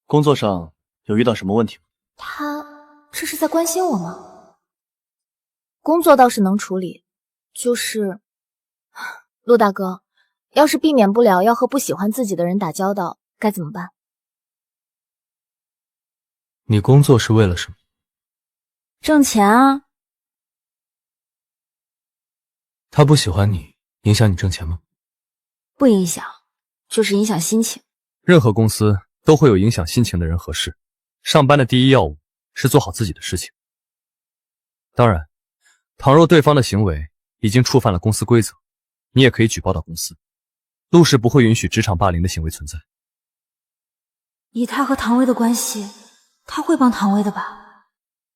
工作上有遇到什么问题吗？他这是在关心我吗？工作倒是能处理，就是陆大哥，要是避免不了要和不喜欢自己的人打交道，该怎么办？你工作是为了什么？挣钱啊。他不喜欢你，影响你挣钱吗？不影响，就是影响心情。任何公司都会有影响心情的人和事，上班的第一要务是做好自己的事情。当然，倘若对方的行为已经触犯了公司规则，你也可以举报到公司。陆氏不会允许职场霸凌的行为存在。以他和唐薇的关系，他会帮唐薇的吧？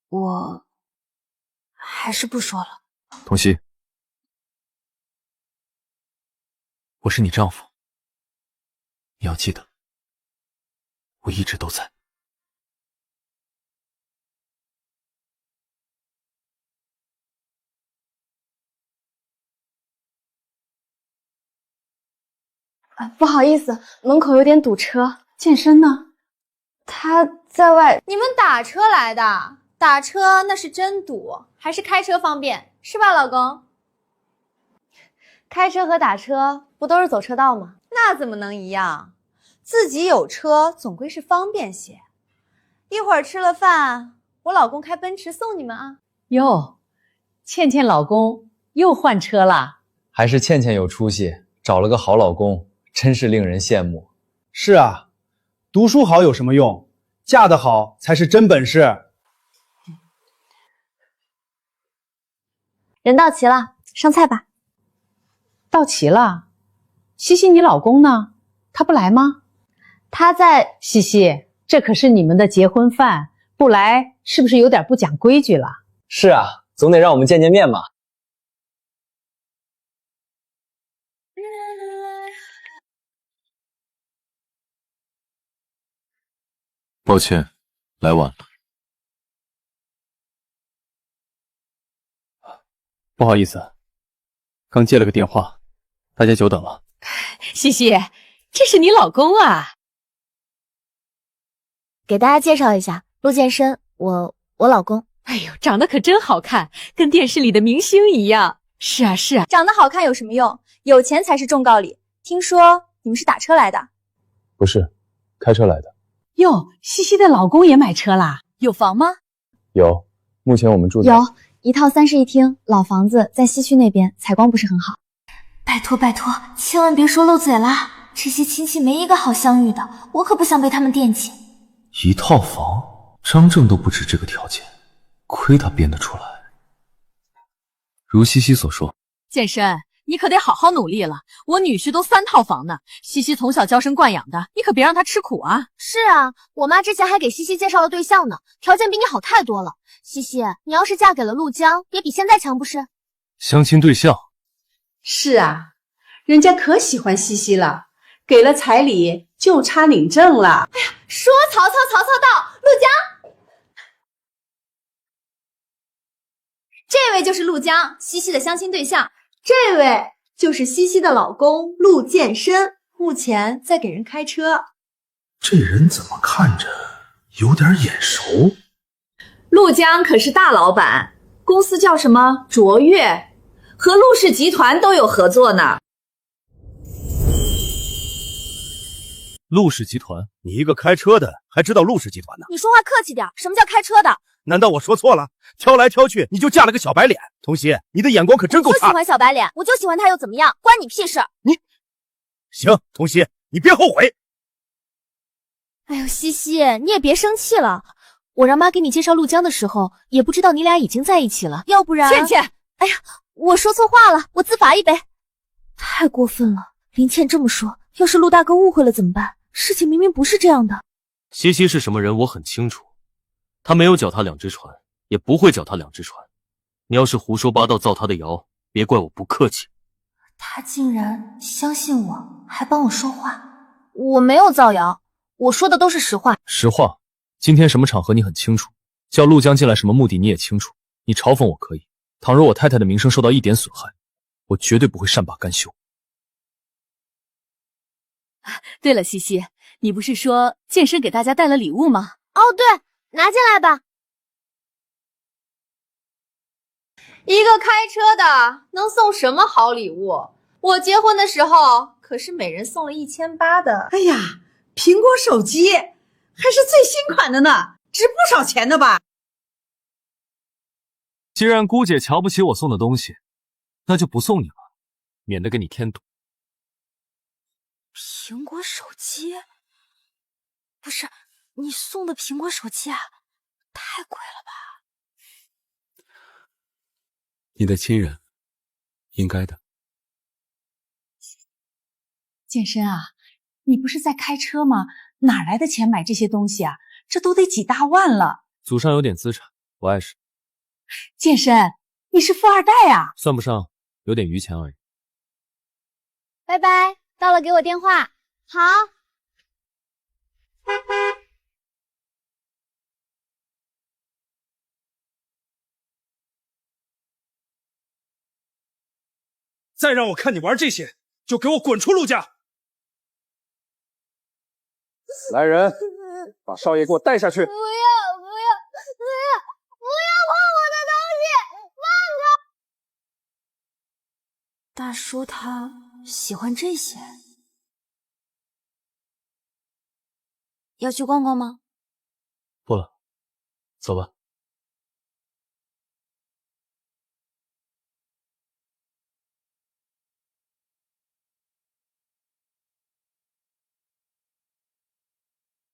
我还是不说了。童熙，我是你丈夫，你要记得，我一直都在。不好意思，门口有点堵车。健身呢？他在外。你们打车来的？打车那是真堵，还是开车方便，是吧，老公？开车和打车不都是走车道吗？那怎么能一样？自己有车总归是方便些。一会儿吃了饭，我老公开奔驰送你们啊。哟，倩倩老公又换车啦？还是倩倩有出息，找了个好老公，真是令人羡慕。是啊，读书好有什么用？嫁得好才是真本事。人到齐了，上菜吧。到齐了。西西，你老公呢？他不来吗？他在。西西，这可是你们的结婚饭，不来是不是有点不讲规矩了？是啊，总得让我们见见面嘛。抱歉，来晚了。不好意思，刚接了个电话，大家久等了。西西，这是你老公啊？给大家介绍一下，陆健身，我老公。哎呦，长得可真好看，跟电视里的明星一样。是啊是啊，长得好看有什么用？有钱才是重道理。听说你们是打车来的？不是，开车来的。哟，西西的老公也买车啦？有房吗？有，目前我们住在有一套3室1厅，老房子在西区那边，采光不是很好。拜托拜托，千万别说漏嘴啦！这些亲戚没一个好相遇的，我可不想被他们惦记。一套房，张正都不止这个条件，亏他编得出来。如西西所说，健身，你可得好好努力了。我女婿都3套房呢，西西从小娇生惯养的，你可别让她吃苦啊。是啊，我妈之前还给西西介绍了对象呢，条件比你好太多了。西西，你要是嫁给了陆江，也比现在强不是？相亲对象？是啊，人家可喜欢西西了，给了彩礼就差领证了。哎呀，说曹操，曹操到，陆江。这位就是陆江，西西的相亲对象。这位就是西西的老公陆健身，目前在给人开车。这人怎么看着有点眼熟？陆江可是大老板，公司叫什么卓越，和陆氏集团都有合作呢。陆氏集团？你一个开车的还知道陆氏集团呢？你说话客气点，什么叫开车的？难道我说错了？挑来挑去，你就嫁了个小白脸。童熙，你的眼光可真够差。我喜欢小白脸，我就喜欢他又怎么样？关你屁事！行，童熙，你别后悔。哎呦，西西，你也别生气了。我让妈给你介绍陆江的时候，也不知道你俩已经在一起了，要不然……倩倩，哎呀，我说错话了，我自罚一杯。太过分了，林倩这么说，要是陆大哥误会了怎么办？事情明明不是这样的。西西是什么人，我很清楚。他没有脚踏两只船，也不会脚踏两只船。你要是胡说八道造他的谣，别怪我不客气。他竟然相信我，还帮我说话。我没有造谣，我说的都是实话。实话，今天什么场合你很清楚，叫陆江进来什么目的你也清楚。你嘲讽我可以，倘若我太太的名声受到一点损害，我绝对不会善罢甘休。对了，西西，你不是说健身给大家带了礼物吗？哦，对，拿进来吧。一个开车的能送什么好礼物？我结婚的时候可是每人送了1800的。哎呀，苹果手机还是最新款的呢，值不少钱的吧？既然姑姐瞧不起我送的东西，那就不送你了，免得给你添堵。苹果手机？不是，你送的苹果手机啊，太贵了吧？你的亲人，应该的。健身啊，你不是在开车吗？哪来的钱买这些东西啊？这都得几大万了。祖上有点资产，不碍事。健身，你是富二代啊？算不上，有点余钱而已。拜拜，到了给我电话。好。再让我看你玩这些，就给我滚出陆家！来人，把少爷给我带下去。不要碰我的东西，放开！大叔他喜欢这些。要去逛逛吗？不了，走吧。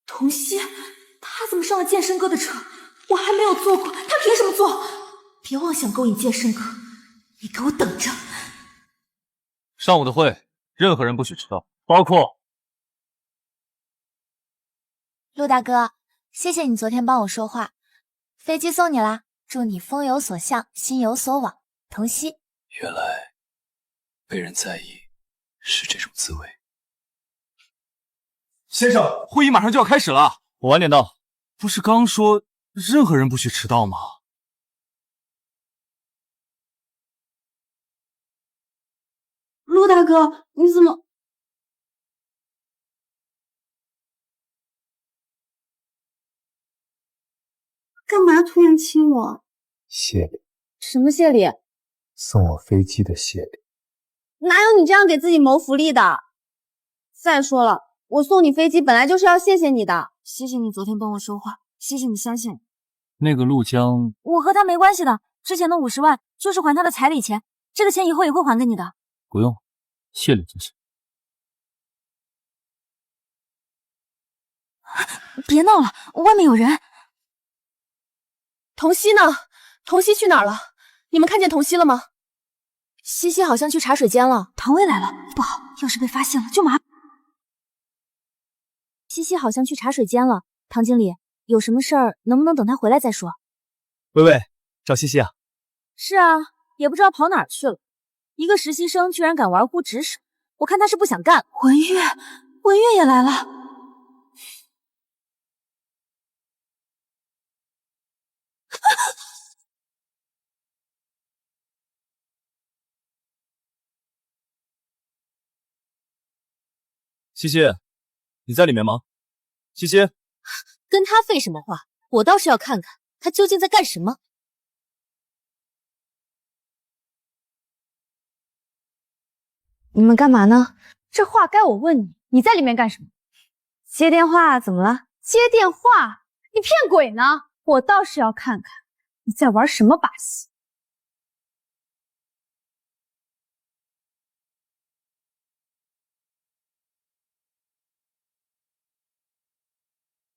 童熙，他怎么上了健身哥的车？我还没有坐过，他凭什么坐？别妄想勾引健身哥，你给我等着！上午的会，任何人不许迟到，包括陆大哥，谢谢你昨天帮我说话，飞机送你啦，祝你风有所向，心有所往。童熙，原来被人在意是这种滋味。先生，会议马上就要开始了，我晚点到。不是刚说任何人不许迟到吗？陆大哥，你怎么？干嘛突然亲我？谢礼。什么谢礼？送我飞机的谢礼。哪有你这样给自己谋福利的？再说了，我送你飞机本来就是要谢谢你的。谢谢你昨天帮我说话，谢谢你相信那个陆江，我和他没关系的。之前的50万就是还他的彩礼钱，这个钱以后也会还给你的。不用，谢礼就行。别闹了，外面有人。童熙呢？童熙去哪儿了？你们看见童熙了吗？西西好像去茶水间了。唐薇来了，不好，要是被发现了就麻烦。西西好像去茶水间了，唐经理，有什么事儿能不能等他回来再说？喂喂，找西西啊？是啊，也不知道跑哪儿去了。一个实习生居然敢玩忽职守，我看他是不想干。文月也来了。西西，你在里面吗？西西，跟他废什么话？我倒是要看看他究竟在干什么。你们干嘛呢？这话该我问你，你在里面干什么？接电话怎么了？接电话？你骗鬼呢！我倒是要看看你在玩什么把戏。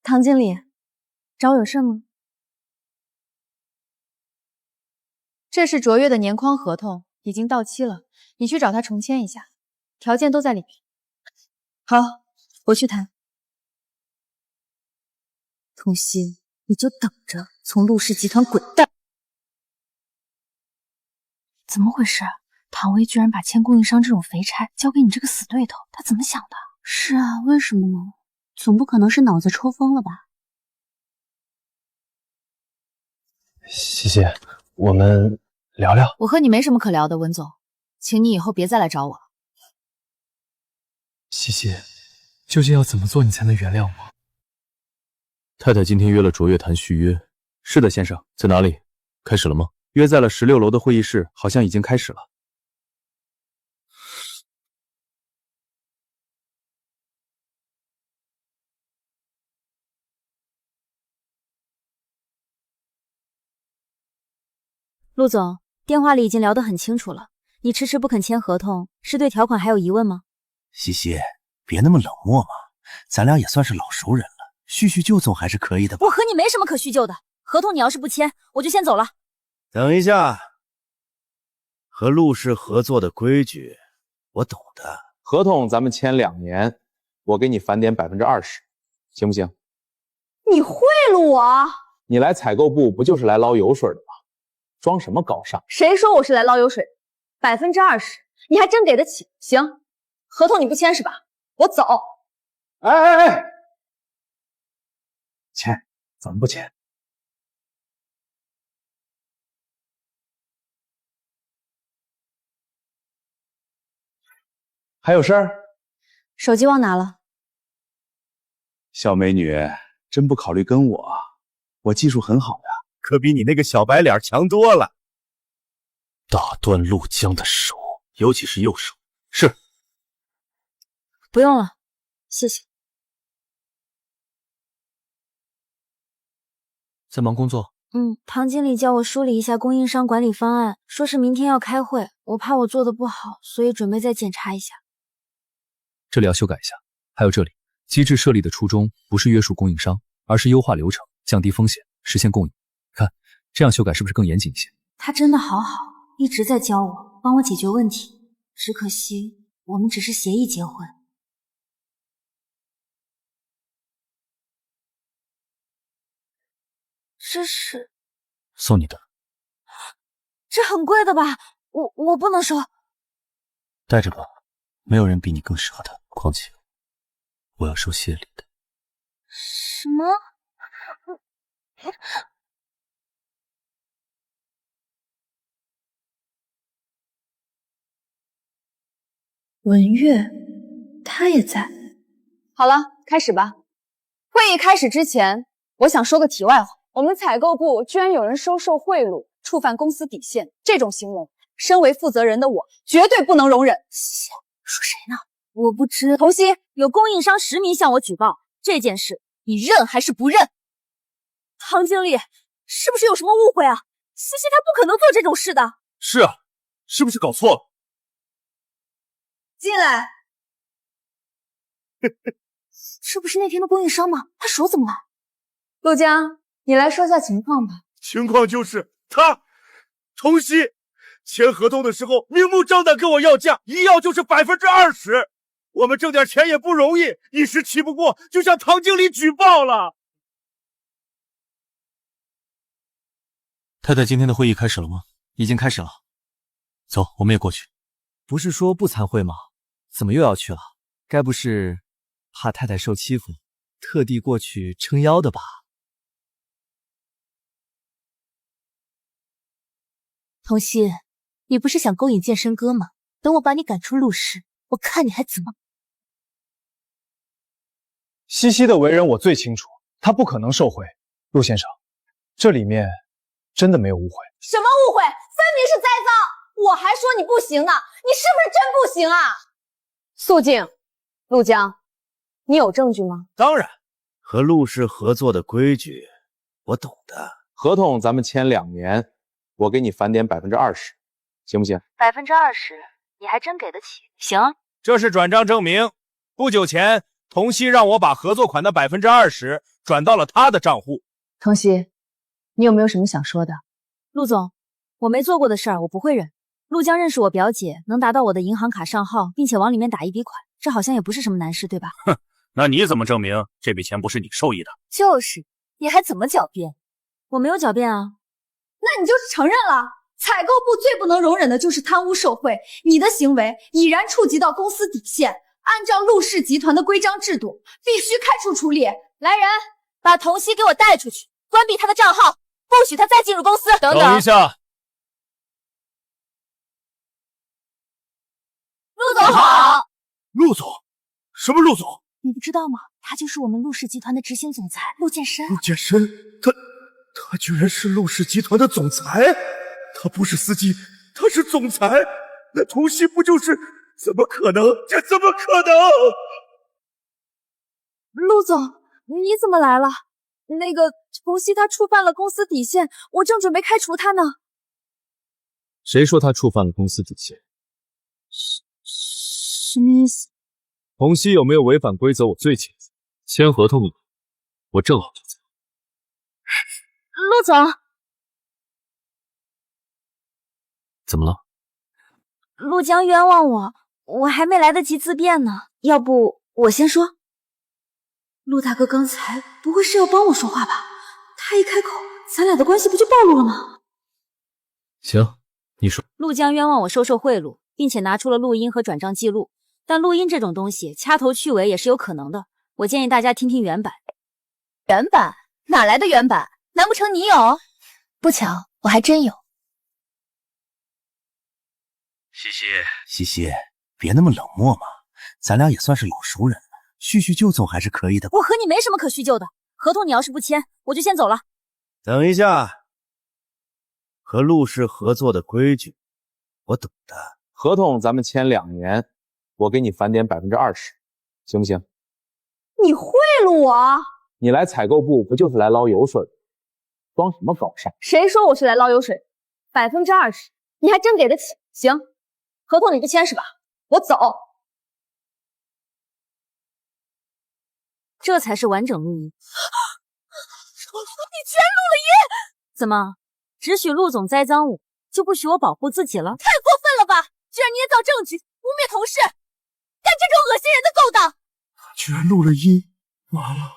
唐经理，找我有事吗？这是卓越的年框合同，已经到期了，你去找他重签一下，条件都在里面。好，我去谈。童心，你就等着从陆氏集团滚蛋！怎么回事？唐薇居然把签供应商这种肥差交给你这个死对头，他怎么想的？是啊，为什么呢？总不可能是脑子抽风了吧？西西，我们聊聊。我和你没什么可聊的，文总，请你以后别再来找我了。西西，究竟要怎么做你才能原谅我？太太今天约了卓越谈续约。是的，先生，在哪里？开始了吗？约在了16楼的会议室，好像已经开始了。陆总，电话里已经聊得很清楚了，你迟迟不肯签合同，是对条款还有疑问吗？西西，别那么冷漠嘛，咱俩也算是老熟人了，叙叙旧总还是可以的吧？我和你没什么可叙旧的，合同你要是不签，我就先走了。等一下，和陆氏合作的规矩我懂的。合同咱们签2年，我给你返点20%，行不行？你贿赂我？你来采购部不就是来捞油水的吗？装什么高尚？谁说我是来捞油水的？20%，你还真给得起？行，合同你不签是吧？我走。哎，签，怎么不签？还有事儿？手机忘拿了。小美女，真不考虑跟我？我技术很好呀，可比你那个小白脸强多了。打断陆江的手，尤其是右手。是。不用了，谢谢。在忙工作？唐经理叫我梳理一下供应商管理方案，说是明天要开会，我怕我做的不好，所以准备再检查一下。这里要修改一下。还有这里，机制设立的初衷不是约束供应商，而是优化流程，降低风险，实现共赢。看，这样修改是不是更严谨一些？他真的好好，一直在教我，帮我解决问题。只可惜我们只是协议结婚。这是送你的。这很贵的吧？我不能收。带着吧，没有人比你更适合它。况且，我要收谢礼的。什么？文月，他也在。好了，开始吧。会议开始之前，我想说个题外话。我们采购部居然有人收受贿赂，触犯公司底线，这种行为，身为负责人的我绝对不能容忍。说谁呢？我不知。童心，有供应商实名向我举报这件事，你认还是不认？唐经理，是不是有什么误会啊？西西他不可能做这种事的。是啊，是不是搞错了？进来。这不是那天的供应商吗？他手怎么了？陆江，你来说下情况吧。情况就是他，童熙签合同的时候明目张胆跟我要价，一要就是20%。我们挣点钱也不容易，一时气不过就向唐经理举报了。太太，今天的会议开始了吗？已经开始了。走，我们也过去。不是说不参会吗？怎么又要去了？该不是怕太太受欺负，特地过去撑腰的吧？童熙，你不是想勾引健身哥吗？等我把你赶出陆氏，我看你还怎么……西西的为人我最清楚，她不可能受贿。陆先生，这里面真的没有误会。什么误会？分明是栽赃！我还说你不行呢，你是不是真不行啊？肃静，陆江，你有证据吗？当然，和陆氏合作的规矩我懂的。合同咱们签2年，我给你返点20%，行不行？20%，你还真给得起？行。这是转账证明。不久前，童曦让我把合作款的20%转到了他的账户。童曦，你有没有什么想说的？陆总，我没做过的事儿，我不会忍。陆江认识我表姐，能达到我的银行卡账号，并且往里面打一笔款，这好像也不是什么难事，对吧？哼，那你怎么证明这笔钱不是你受益的？就是，你还怎么狡辩？我没有狡辩啊。那你就是承认了。采购部最不能容忍的就是贪污受贿，你的行为已然触及到公司底线，按照陆氏集团的规章制度，必须开除处理。来人，把童曦给我带出去，关闭他的账号，不许他再进入公司。等一下。陆总好。陆总？什么陆总？你不知道吗？他就是我们陆氏集团的执行总裁陆建深。陆建深，他居然是陆氏集团的总裁？他不是司机，他是总裁，那童曦不就是？怎么可能？这怎么可能？陆总，你怎么来了？那个童曦他触犯了公司底线，我正准备开除他呢。谁说他触犯了公司底线？什么意思？童曦有没有违反规则？我最清楚。签合同了，我正好就在。陆总。怎么了？陆江冤枉我还没来得及自辩呢，要不我先说。陆大哥刚才不会是要帮我说话吧？他一开口，咱俩的关系不就暴露了吗？行，你说。陆江冤枉我收受贿赂，并且拿出了录音和转账记录，但录音这种东西掐头去尾也是有可能的，我建议大家听听原版。原版？哪来的原版？难不成你有？不巧，我还真有。西西，别那么冷漠嘛，咱俩也算是老熟人了，叙叙旧总还是可以的。我和你没什么可叙旧的，合同你要是不签，我就先走了。等一下，和陆氏合作的规矩我懂的。合同咱们签2年，我给你返点20%，行不行？你贿赂我？你来采购部不就是来捞油水的？装什么高尚？谁说我是来捞油水？20%，你还真给得起？行。合同你不签是吧？我走。这才是完整录音。你居然录了音！怎么，只许陆总栽赃我，就不许我保护自己了？太过分了吧！居然捏造证据，污蔑同事，干这种恶心人的勾当！居然录了音，完了，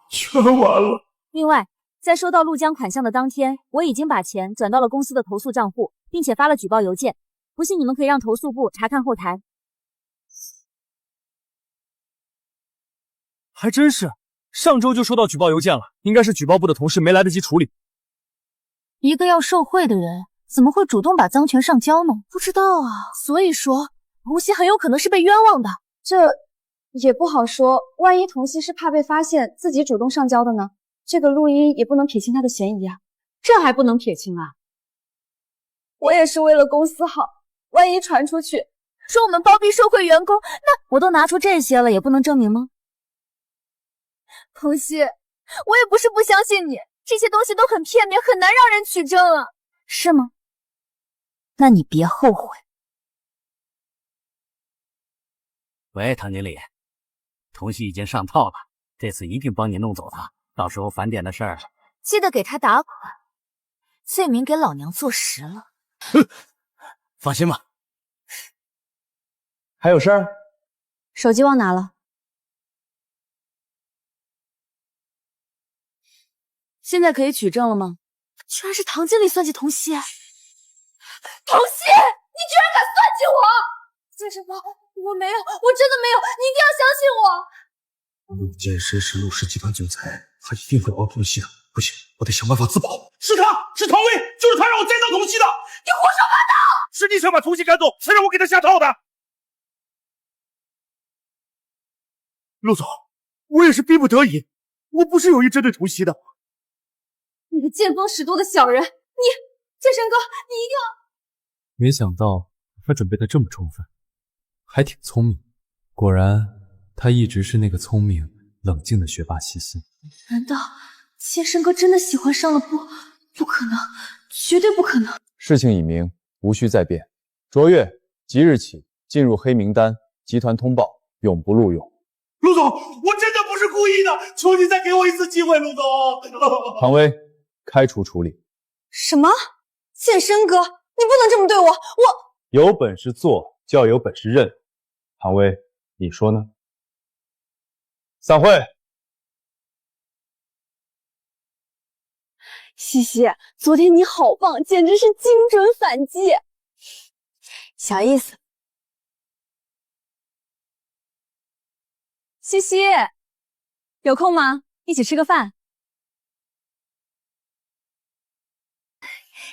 全完了。另外，在收到陆江款项的当天，我已经把钱转到了公司的投诉账户，并且发了举报邮件。不信你们可以让投诉部查看后台。还真是，上周就收到举报邮件了，应该是举报部的同事没来得及处理。一个要受贿的人，怎么会主动把赃权上交呢？不知道啊，所以说童曦很有可能是被冤枉的。这也不好说，万一童曦是怕被发现自己主动上交的呢？这个录音也不能撇清他的嫌疑啊。这还不能撇清啊？我也是为了公司好。万一传出去，说我们包庇受贿员工，那我都拿出这些了，也不能证明吗？童曦，我也不是不相信你，这些东西都很片面，很难让人取证啊。是吗？那你别后悔。喂，唐经理，童曦已经上套了，这次一定帮你弄走他，到时候返点的事儿，记得给他打款，罪名给老娘坐实了。放心吧。还有事儿？手机忘拿了。现在可以取证了吗？居然是唐经理算计童曦！童曦，你居然敢算计我！建深哥，我没有，我真的没有，你一定要相信我。陆建深是陆氏集团总裁，他一定会保童曦的。不行，我得想办法自保。是他，是唐薇，就是他让我栽赃童曦的。你胡说八道！是你想把童曦赶走，才让我给他下套的。陆总，我也是逼不得已，我不是有意针对童曦的。你个见风使舵的小人，建深哥，你一定要……没想到他准备的这么充分，还挺聪明。果然，他一直是那个聪明冷静的学霸西西。难道剑生哥真的喜欢上了？不可能，绝对不可能！事情已明，无需再辩。卓越即日起进入黑名单，集团通报，永不录用。陆总，我真的不是故意的，求你再给我一次机会，陆总。唐薇，开除处理。什么？剑生哥，你不能这么对我！有本事做，就要有本事认。唐薇，你说呢？散会。西西，昨天你好棒，简直是精准反击。小意思。西西，有空吗？一起吃个饭。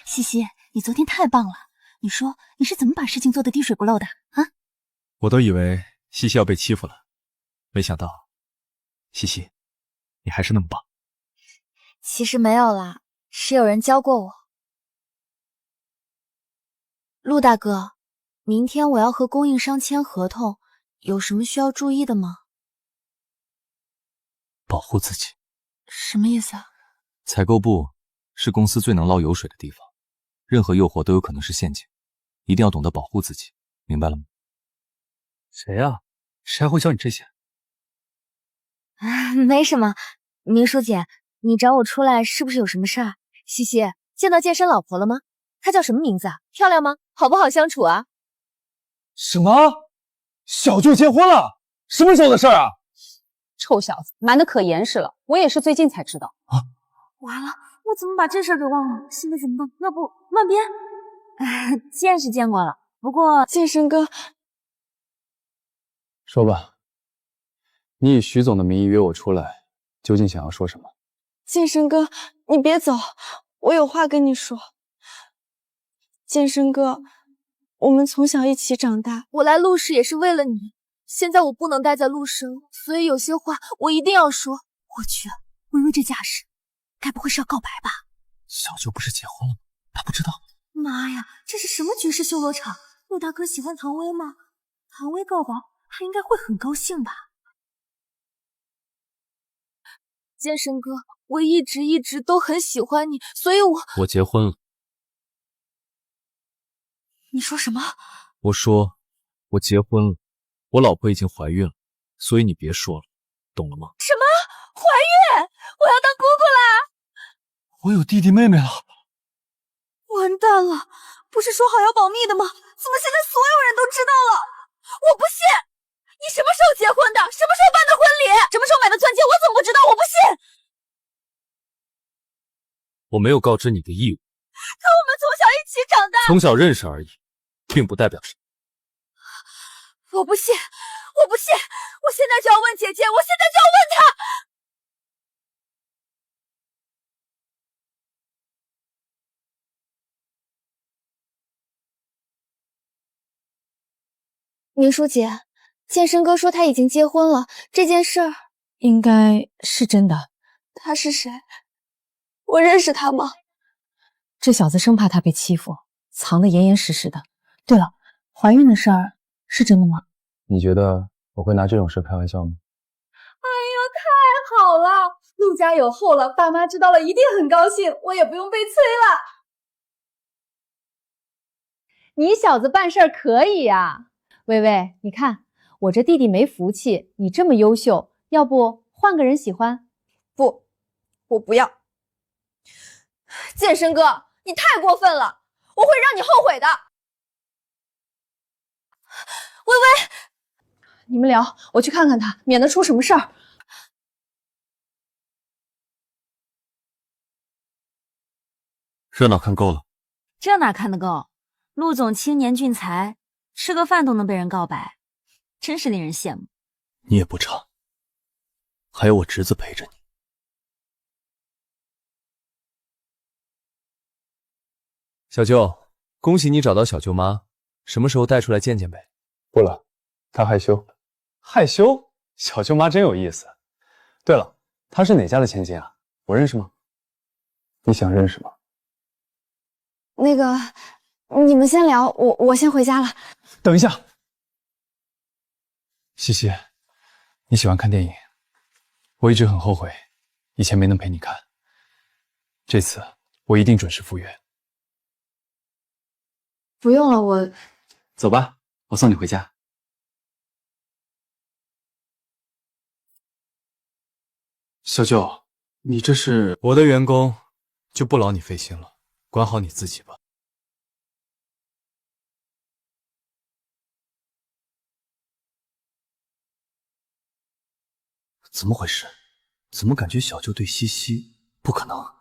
西西，你昨天太棒了！你说你是怎么把事情做得滴水不漏的啊？我都以为西西要被欺负了，没想到，西西，你还是那么棒。其实没有啦，是有人教过我。陆大哥，明天我要和供应商签合同，有什么需要注意的吗？保护自己。什么意思啊？采购部是公司最能捞油水的地方，任何诱惑都有可能是陷阱，一定要懂得保护自己，明白了吗？谁呀？谁还会教你这些？没什么。明书姐，你找我出来是不是有什么事儿？西西，见到健身老婆了吗？她叫什么名字啊？漂亮吗？好不好相处啊？什么？小舅结婚了？什么时候的事儿啊？臭小子，瞒得可严实了，我也是最近才知道。啊！完了，我怎么把这事儿给忘了？现在怎么办？要不乱编？见是见过了，不过剑生哥，说吧，你以徐总的名义约我出来，究竟想要说什么？剑生哥，你别走，我有话跟你说。剑生哥，我们从小一起长大，我来陆氏也是为了你。现在我不能待在陆氏了，所以有些话我一定要说。我去，微微这架势，该不会是要告白吧？小舅不是结婚了吗？他不知道？妈呀，这是什么绝世修罗场？陆大哥喜欢唐薇吗？唐薇告白，他应该会很高兴吧？剑生哥，我一直都很喜欢你，所以我结婚了。你说什么？我说我结婚了，我老婆已经怀孕了，所以你别说了，懂了吗？什么？怀孕？我要当姑姑啦！我有弟弟妹妹了。完蛋了，不是说好要保密的吗？怎么现在所有人都知道了？我不信！你什么时候结婚的？什么时候办的婚礼？什么时候买的钻戒？我怎么不知道？我不信！我没有告知你的义务。可我们从小一起长大，从小认识而已，并不代表什么。我不信！我不信！我现在就要问姐姐！我现在就要问她！明书姐，剑生哥说他已经结婚了，这件事儿应该是真的。他是谁？我认识他吗？这小子生怕他被欺负，藏得严严实实的。对了，怀孕的事儿是真的吗？你觉得我会拿这种事开玩笑吗？哎呀，太好了！陆家有后了，爸妈知道了一定很高兴，我也不用被催了。你小子办事儿可以呀，薇薇，你看我这弟弟没福气，你这么优秀，要不换个人喜欢？不，我不要。剑生哥，你太过分了，我会让你后悔的。薇薇，你们聊，我去看看他，免得出什么事儿。热闹看够了，这哪看得够？陆总青年俊才，吃个饭都能被人告白，真是令人羡慕。你也不差，还有我侄子陪着你。小舅，恭喜你找到小舅妈，什么时候带出来见见呗？不了，她害羞。害羞？小舅妈真有意思。对了，她是哪家的千金啊？我认识吗？你想认识吗？那个，你们先聊，我先回家了。等一下，西西，你喜欢看电影，我一直很后悔，以前没能陪你看。这次我一定准时赴约。不用了，我走吧，我送你回家。小舅，你这是……我的员工就不劳你费心了，管好你自己吧。怎么回事？怎么感觉小舅对西西……不可能，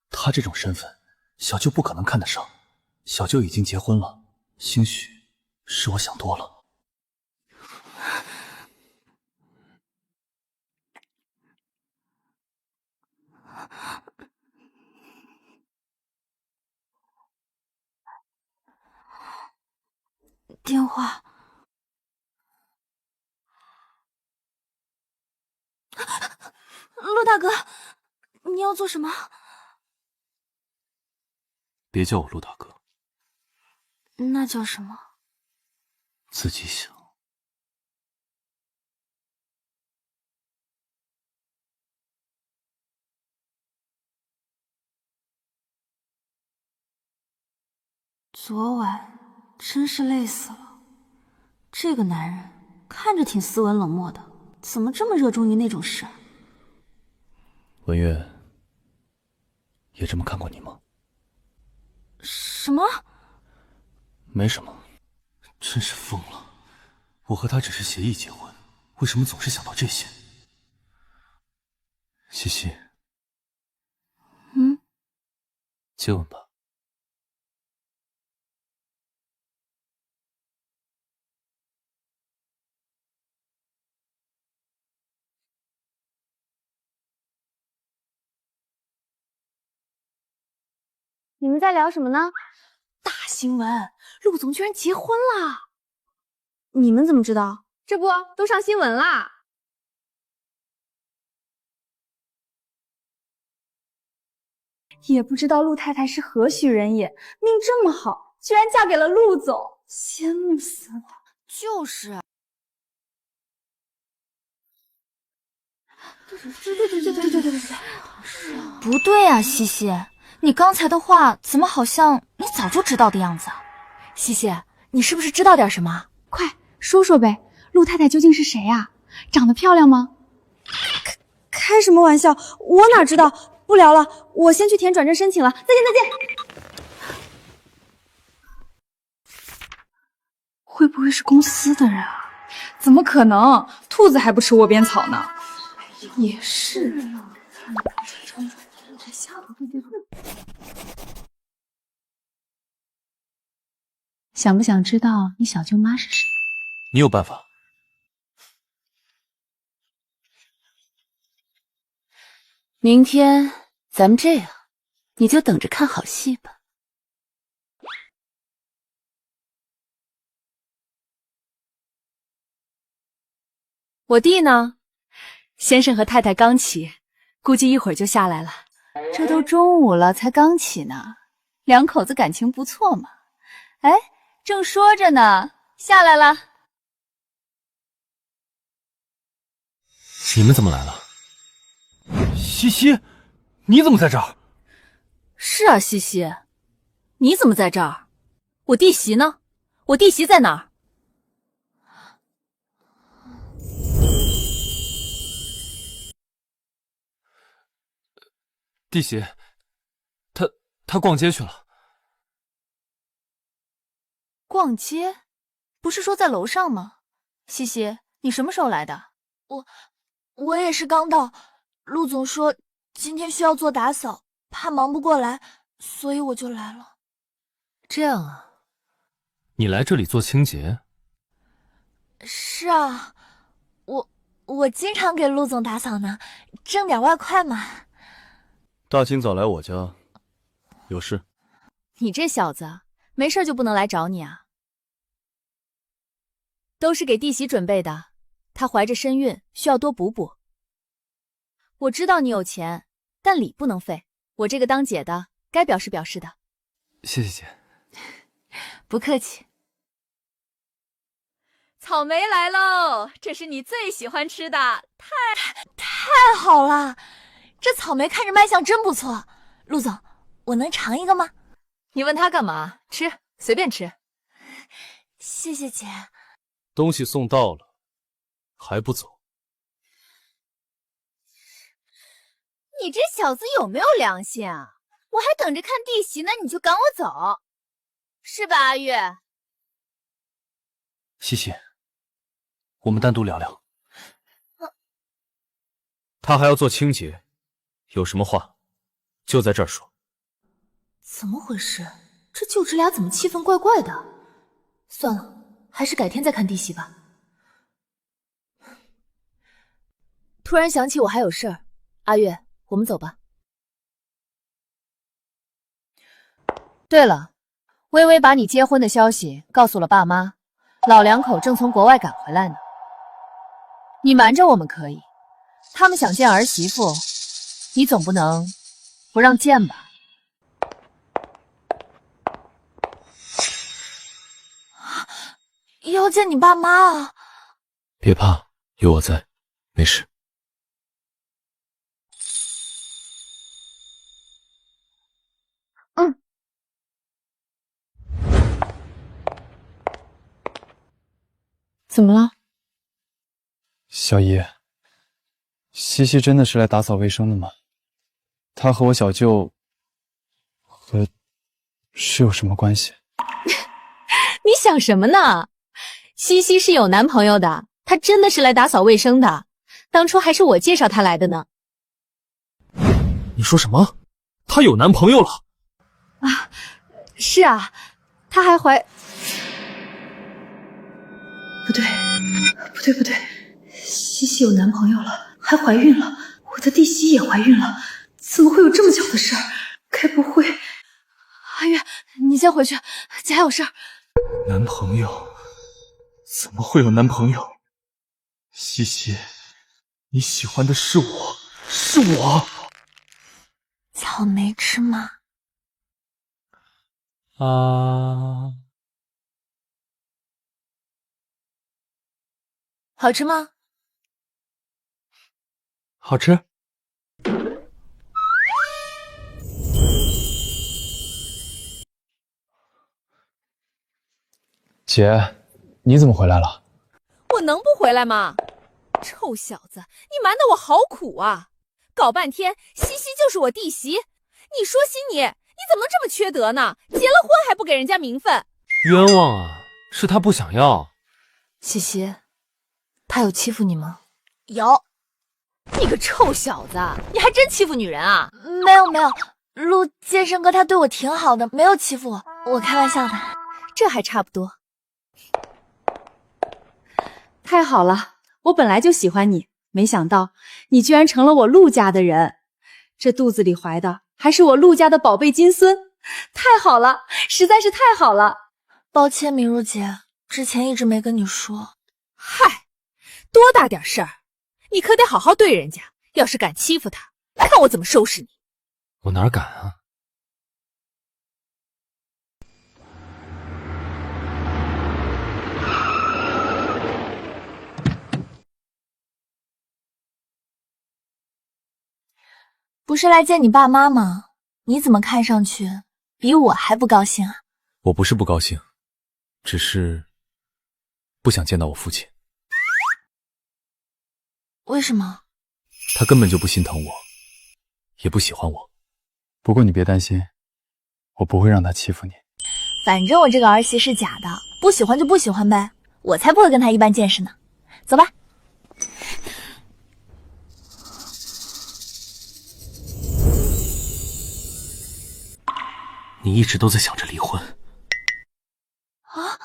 他这种身份，小舅不可能看得上。小舅已经结婚了，兴许是我想多了。电话。陆大哥，你要做什么？别叫我陆大哥，那叫什么？自己想。昨晚真是累死了。这个男人看着挺斯文冷漠的，怎么这么热衷于那种事？文月也这么看过你吗？什么？没什么，真是疯了。我和他只是协议结婚，为什么总是想到这些？西西，接吻吧。你们在聊什么呢？大新闻，陆总居然结婚了！你们怎么知道？这不都上新闻啦？也不知道陆太太是何许人也，命这么好，居然嫁给了陆总，羡慕死了。就是。对，不对啊，西西，你刚才的话怎么好像你早就知道的样子啊？西西，你是不是知道点什么？快说说呗，陆太太究竟是谁啊？长得漂亮吗？开什么玩笑，我哪知道？不聊了，我先去填转正申请了，再见。会不会是公司的人啊？怎么可能？兔子还不吃窝边草呢。也是。想不想知道你小舅妈是谁？你有办法？明天咱们这样，你就等着看好戏吧。我弟呢？先生和太太刚起，估计一会儿就下来了。这都中午了，才刚起呢，两口子感情不错嘛。哎，正说着呢，下来了。你们怎么来了？西西，你怎么在这儿？是啊，西西，你怎么在这儿？我弟媳呢？我弟媳在哪儿？弟媳，她逛街去了。逛街？不是说在楼上吗？西西，你什么时候来的？我也是刚到。陆总说今天需要做打扫，怕忙不过来，所以我就来了。这样啊。你来这里做清洁？是啊，我经常给陆总打扫呢，挣点外快嘛。大清早来我家，有事？你这小子没事就不能来找你啊？都是给弟媳准备的，她怀着身孕，需要多补补。我知道你有钱，但礼不能废，我这个当姐的该表示表示的。谢谢姐。不客气。草莓来喽！这是你最喜欢吃的，太好了！这草莓看着卖相真不错。陆总，我能尝一个吗？你问他干嘛？吃，随便吃。谢谢姐。东西送到了，还不走？你这小子有没有良心啊？我还等着看弟媳呢，你就赶我走，是吧，阿月？西西，我们单独聊聊。他还要做清洁，有什么话就在这儿说。怎么回事？这舅侄俩怎么气氛怪怪的？算了，还是改天再看弟媳吧。突然想起我还有事儿，阿月，我们走吧。对了，微微把你结婚的消息告诉了爸妈，老两口正从国外赶回来呢。你瞒着我们可以，他们想见儿媳妇，你总不能不让见吧？要见你爸妈啊！别怕，有我在，没事。怎么了？小姨，西西真的是来打扫卫生的吗？她和我小舅是有什么关系？你想什么呢？西西是有男朋友的，她真的是来打扫卫生的。当初还是我介绍她来的呢。你说什么？她有男朋友了？啊，是啊，她还怀……不对，西西有男朋友了，还怀孕了，我的弟媳也怀孕了，怎么会有这么巧的事儿？该不会……阿月，你先回去，姐还有事儿。男朋友？怎么会有男朋友？西西，你喜欢的是我，是我。草莓吃吗？啊，好吃吗？好吃。姐，你怎么回来了？我能不回来吗？臭小子，你瞒得我好苦啊！搞半天，西西就是我弟媳。你说西你怎么能这么缺德呢？结了婚还不给人家名分？冤枉啊！是他不想要。西西，他有欺负你吗？有。你个臭小子，你还真欺负女人啊？没有，陆健生哥他对我挺好的，没有欺负我，我开玩笑的。这还差不多。太好了，我本来就喜欢你，没想到你居然成了我陆家的人。这肚子里怀的还是我陆家的宝贝金孙，太好了，实在是太好了。抱歉，明如姐，之前一直没跟你说。嗨，多大点事儿，你可得好好对人家，要是敢欺负他，看我怎么收拾你。我哪敢啊！不是来见你爸妈吗？你怎么看上去比我还不高兴啊？我不是不高兴，只是不想见到我父亲。为什么？他根本就不心疼我，也不喜欢我。不过你别担心，我不会让他欺负你。反正我这个儿媳是假的，不喜欢就不喜欢呗，我才不会跟他一般见识呢。走吧。你一直都在想着离婚啊？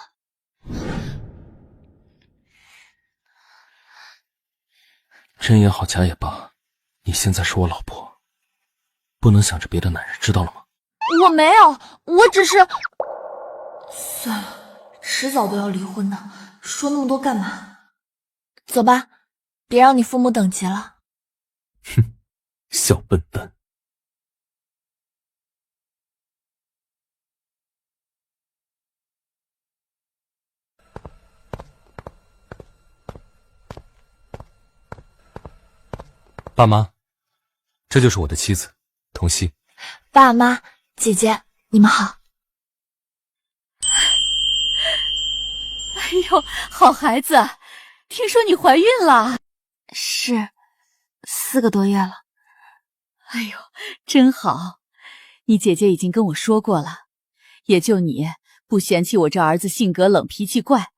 真也好，假也罢，你现在是我老婆，不能想着别的男人，知道了吗？我没有，我只是……算了，迟早都要离婚的，说那么多干嘛？走吧，别让你父母等急了。哼，小笨蛋。爸妈，这就是我的妻子童熙。爸妈、姐姐，你们好。哎呦，好孩子，听说你怀孕了？是，4个多月了。哎呦，真好！你姐姐已经跟我说过了，也就你不嫌弃我这儿子性格冷、脾气怪。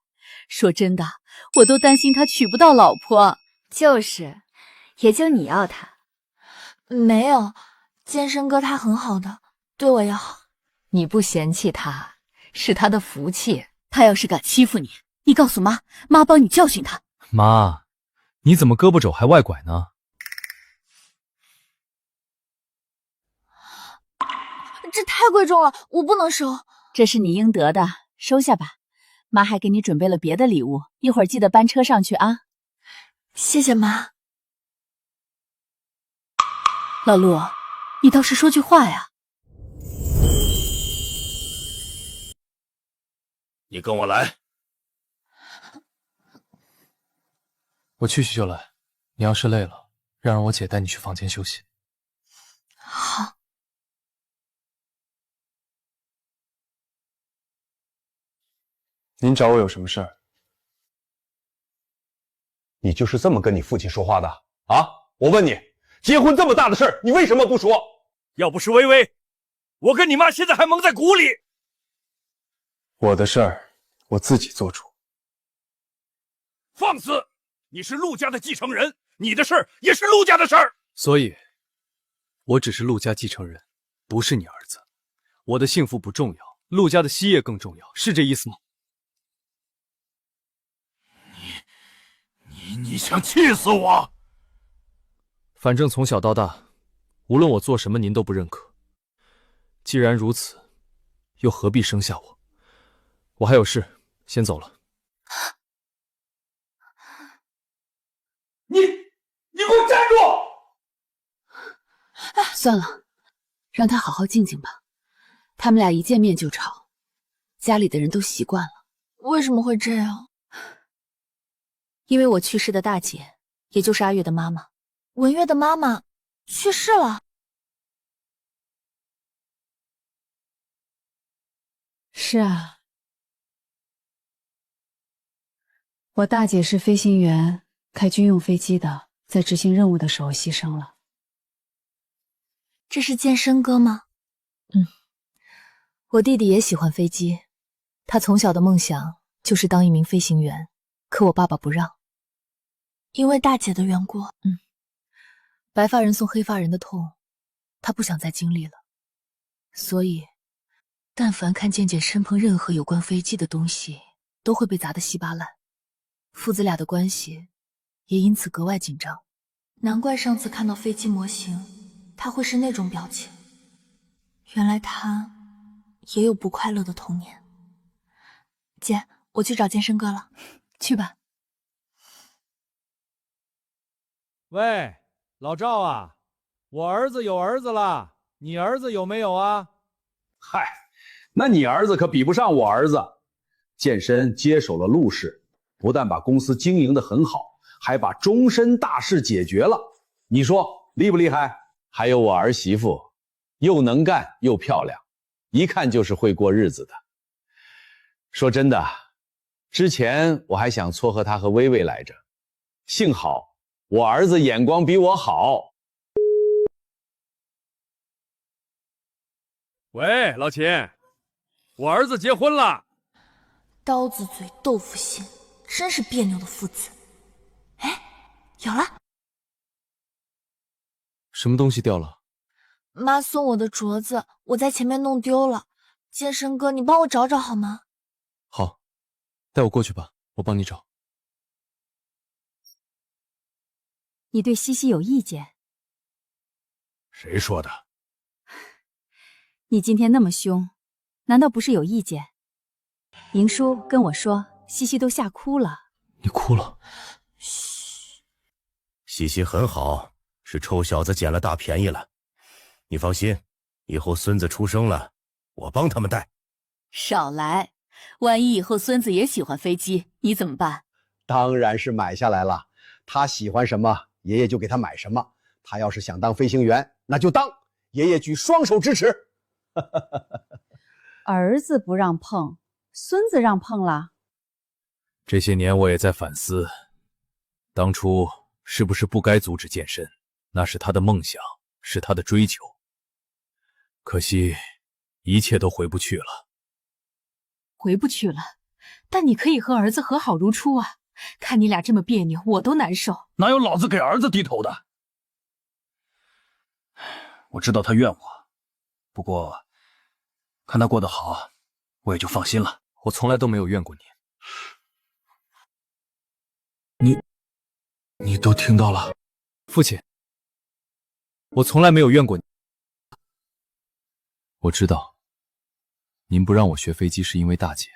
说真的，我都担心他娶不到老婆。就是，也就你要他。没有，健身哥他很好的，对我也好。你不嫌弃他，是他的福气。他要是敢欺负你，你告诉妈，妈帮你教训他。妈，你怎么胳膊肘还外拐呢？这太贵重了，我不能收。这是你应得的，收下吧。妈还给你准备了别的礼物，一会儿记得搬车上去啊。谢谢妈。老陆，你倒是说句话呀。你跟我来。我去就来，你要是累了，让我姐带你去房间休息。好。您找我有什么事儿？你就是这么跟你父亲说话的啊？我问你，结婚这么大的事儿，你为什么不说？要不是微微，我跟你妈现在还蒙在鼓里。我的事儿我自己做主。放肆！你是陆家的继承人，你的事儿也是陆家的事儿。所以，我只是陆家继承人，不是你儿子。我的幸福不重要，陆家的基业更重要，是这意思吗？你想气死我！反正从小到大，无论我做什么，您都不认可。既然如此，又何必生下我？我还有事，先走了。你给我站住！算了，让他好好静静吧。他们俩一见面就吵，家里的人都习惯了。为什么会这样？因为我去世的大姐，也就是阿月的妈妈，文月的妈妈去世了。是啊，我大姐是飞行员，开军用飞机的，在执行任务的时候牺牲了。这是健身哥吗？我弟弟也喜欢飞机，他从小的梦想就是当一名飞行员，可我爸爸不让。因为大姐的缘故。白发人送黑发人的痛，他不想再经历了。所以，但凡看健健身碰任何有关飞机的东西，都会被砸得稀巴烂。父子俩的关系也因此格外紧张。难怪上次看到飞机模型，他会是那种表情。原来他也有不快乐的童年。姐，我去找健身哥了。去吧。喂，老赵啊，我儿子有儿子了，你儿子有没有啊？嗨，那你儿子可比不上我儿子。健身接手了陆氏，不但把公司经营得很好，还把终身大事解决了。你说厉不厉害？还有我儿媳妇，又能干又漂亮，一看就是会过日子的。说真的，之前我还想撮合她和薇薇来着，幸好我儿子眼光比我好。喂，老秦，我儿子结婚了。刀子嘴豆腐心，真是别扭的父子。哎，有了！什么东西掉了？妈送我的镯子，我在前面弄丢了。健身哥，你帮我找找好吗？好，带我过去吧，我帮你找。你对西西有意见？谁说的？你今天那么凶，难道不是有意见？莹叔跟我说，西西都吓哭了。你哭了？嘘，西西很好，是臭小子捡了大便宜了。你放心，以后孙子出生了，我帮他们带。少来，万一以后孙子也喜欢飞机，你怎么办？当然是买下来了，他喜欢什么，爷爷就给他买什么。他要是想当飞行员，那就当，爷爷举双手支持。儿子不让碰，孙子让碰了。这些年我也在反思，当初是不是不该阻止健身？那是他的梦想，是他的追求。可惜，一切都回不去了。回不去了，但你可以和儿子和好如初啊！看你俩这么别扭，我都难受。哪有老子给儿子低头的？我知道他怨我，不过看他过得好，我也就放心了。我从来都没有怨过你。你都听到了，父亲，我从来没有怨过你。我知道，您不让我学飞机是因为大姐，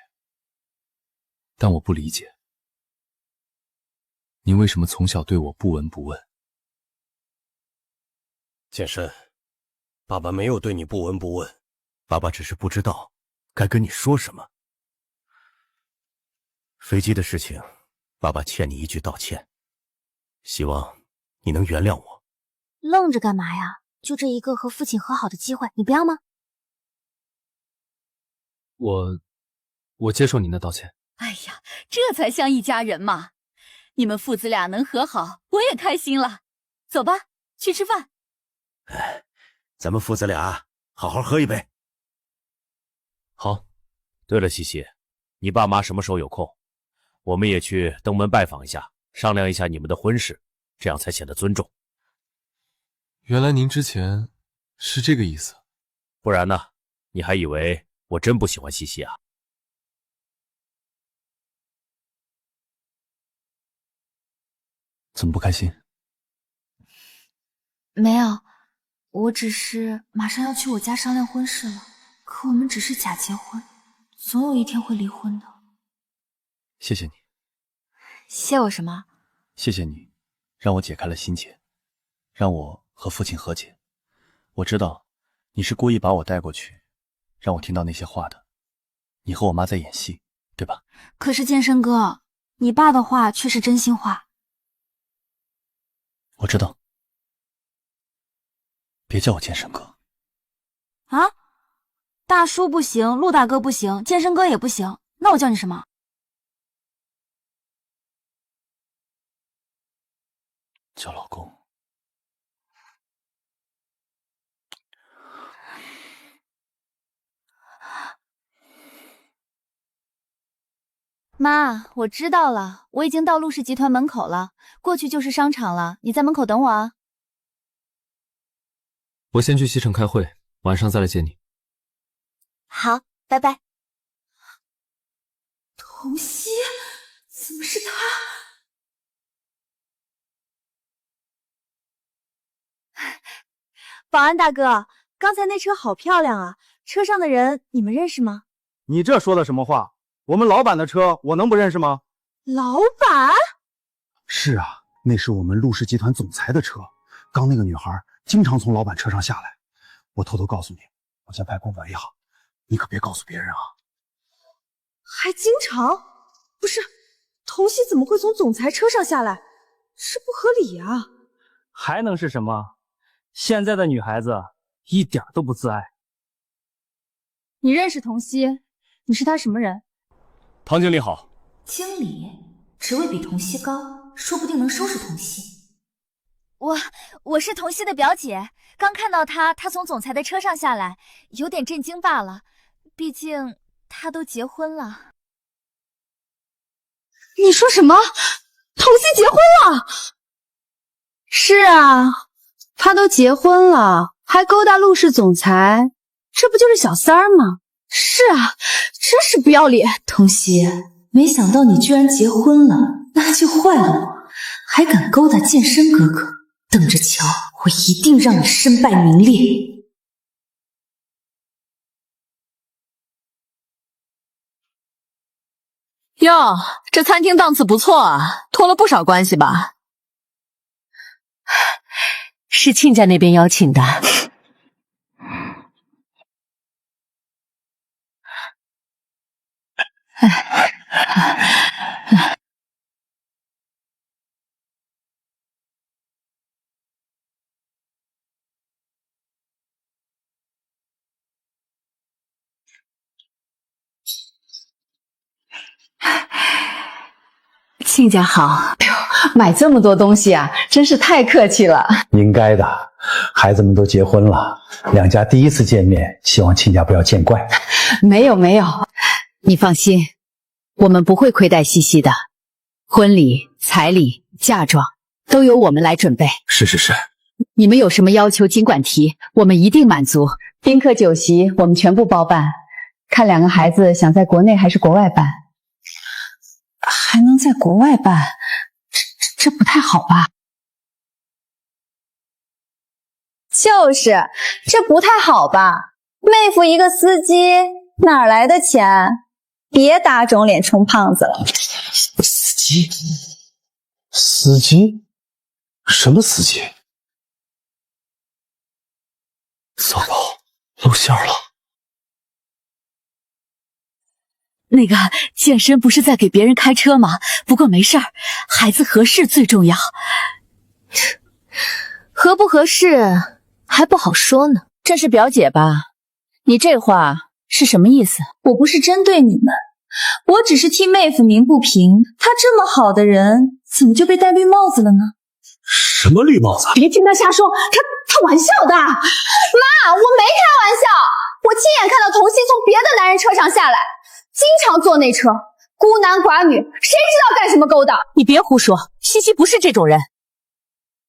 但我不理解，您为什么从小对我不闻不问？健身，爸爸没有对你不闻不问，爸爸只是不知道该跟你说什么。飞机的事情，爸爸欠你一句道歉，希望你能原谅我。愣着干嘛呀？就这一个和父亲和好的机会，你不要吗？我接受您的道歉。哎呀，这才像一家人嘛！你们父子俩能和好，我也开心了。走吧，去吃饭。咱们父子俩好好喝一杯。好。对了，西西，你爸妈什么时候有空？我们也去登门拜访一下，商量一下你们的婚事，这样才显得尊重。原来您之前是这个意思。不然呢？你还以为我真不喜欢西西啊？怎么不开心？没有，我只是马上要去我家商量婚事了。可我们只是假结婚，总有一天会离婚的。谢谢你，谢我什么？谢谢你，让我解开了心结，让我和父亲和解。我知道你是故意把我带过去，让我听到那些话的。你和我妈在演戏，对吧？可是健身哥，你爸的话却是真心话。我知道，别叫我健身哥。啊？大叔不行，陆大哥不行，健身哥也不行，那我叫你什么？叫老公。妈，我知道了，我已经到陆氏集团门口了，过去就是商场了，你在门口等我啊。我先去西城开会，晚上再来接你。好，拜拜。童曦，怎么是他？保安大哥，刚才那车好漂亮啊，车上的人你们认识吗？你这说的什么话？我们老板的车，我能不认识吗？老板？是啊，那是我们陆氏集团总裁的车。刚那个女孩经常从老板车上下来。我偷偷告诉你，我先拍公文也好，你可别告诉别人啊。还经常？不是，童曦怎么会从总裁车上下来？这不合理啊！还能是什么？现在的女孩子一点都不自爱。你认识童曦？你是他什么人？唐经理好。经理，职位比童曦高，说不定能收拾童曦。我是童曦的表姐，刚看到她从总裁的车上下来，有点震惊罢了。毕竟她都结婚了。你说什么？童曦结婚了？是啊，她都结婚了，还勾搭陆氏总裁，这不就是小三儿吗？是啊，真是不要脸。童曦，没想到你居然结婚了，那就坏了我，还敢勾搭健身哥哥，等着瞧，我一定让你身败名裂。哟，这餐厅档次不错啊，托了不少关系吧？是亲家那边邀请的。亲家好。哎呦，买这么多东西啊，真是太客气了。应该的，孩子们都结婚了，两家第一次见面，希望亲家不要见怪。没有，你放心，我们不会亏待西西的。婚礼、彩礼、嫁妆都由我们来准备。是，你们有什么要求尽管提，我们一定满足。宾客酒席我们全部包办，看两个孩子想在国内还是国外办。还能在国外办，这不太好吧？就是，这不太好吧？妹夫一个司机，哪来的钱？别打肿脸充胖子了。司机？什么司机？糟糕，露馅了。那个健身不是在给别人开车吗？不过没事儿，孩子合适最重要。合不合适还不好说呢。这是表姐吧？你这话是什么意思？我不是针对你们，我只是替妹夫鸣不平。他这么好的人，怎么就被戴绿帽子了呢？什么绿帽子？别听他瞎说，他玩笑的。妈，我没开玩笑，我亲眼看到童心从别的男人车上下来，经常坐那车，孤男寡女，谁知道干什么勾当？你别胡说，西西不是这种人。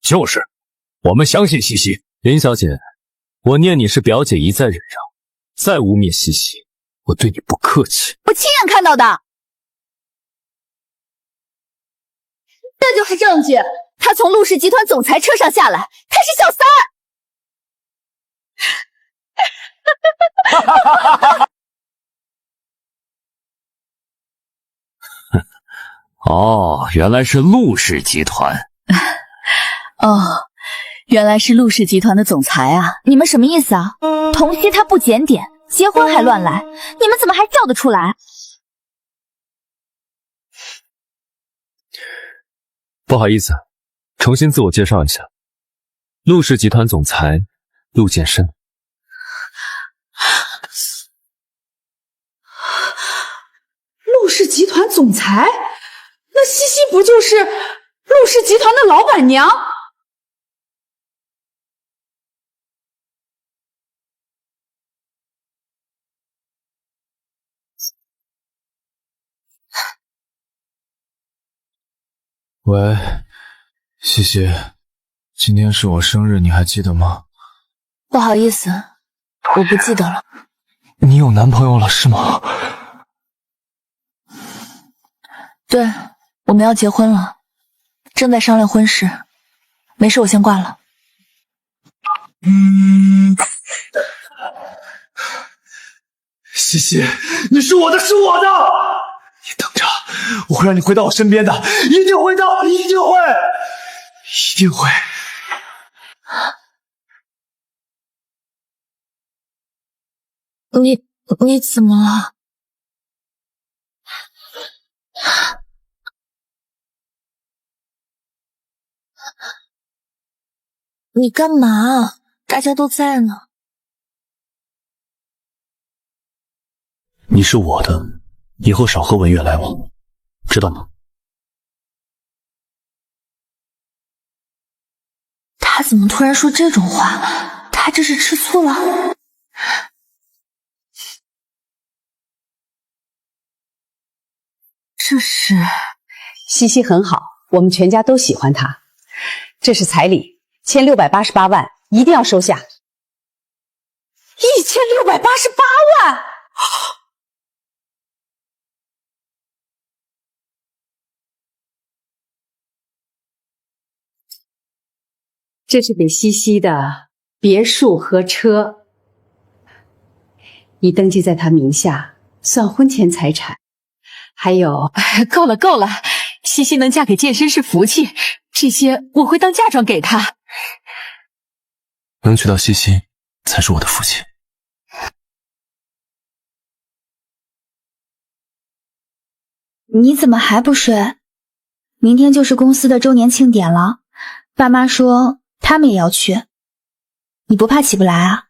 就是，我们相信西西。林小姐，我念你是表姐一再忍让，再污蔑西西，我对你不客气。我亲眼看到的，这就是证据。他从陆氏集团总裁车上下来，他是小三儿。哦，原来是陆氏集团。哦，原来是陆氏集团的总裁啊！你们什么意思啊？童熙他不检点，结婚还乱来，你们怎么还叫得出来？不好意思，重新自我介绍一下，陆氏集团总裁陆健身。陆氏集团总裁？那西西不就是陆氏集团的老板娘？喂，西西，今天是我生日，你还记得吗？不好意思，我不记得了。你有男朋友了是吗？对，我们要结婚了，正在商量婚事。没事，我先挂了。西西，你是我的，是我的！你等着，我会让你回到我身边的，一定会的，一定会，一定会。你怎么了？你干嘛？大家都在呢。你是我的，以后少和文月来往，知道吗？他怎么突然说这种话？他这是吃醋了？这是西西很好，我们全家都喜欢她。这是彩礼，1688万，一定要收下。1688万！这是给西西的别墅和车，你登记在她名下，算婚前财产。还有，够了，西西能嫁给健身是福气，这些我会当嫁妆给她。能娶到西西才是我的福气。你怎么还不睡？明天就是公司的周年庆典了，爸妈说他们也要去，你不怕起不来啊？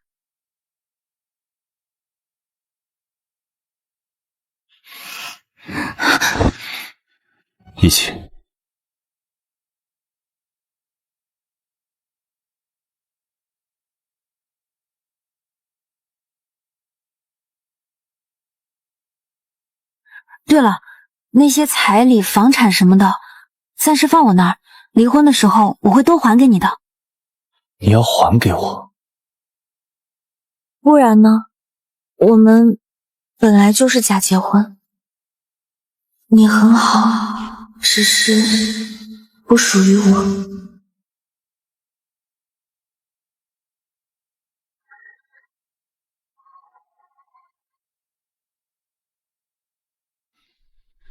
一起。对了，那些彩礼、房产什么的，暂时放我那儿，离婚的时候我会都还给你的。你要还给我？不然呢？我们本来就是假结婚。你很好，只是不属于我。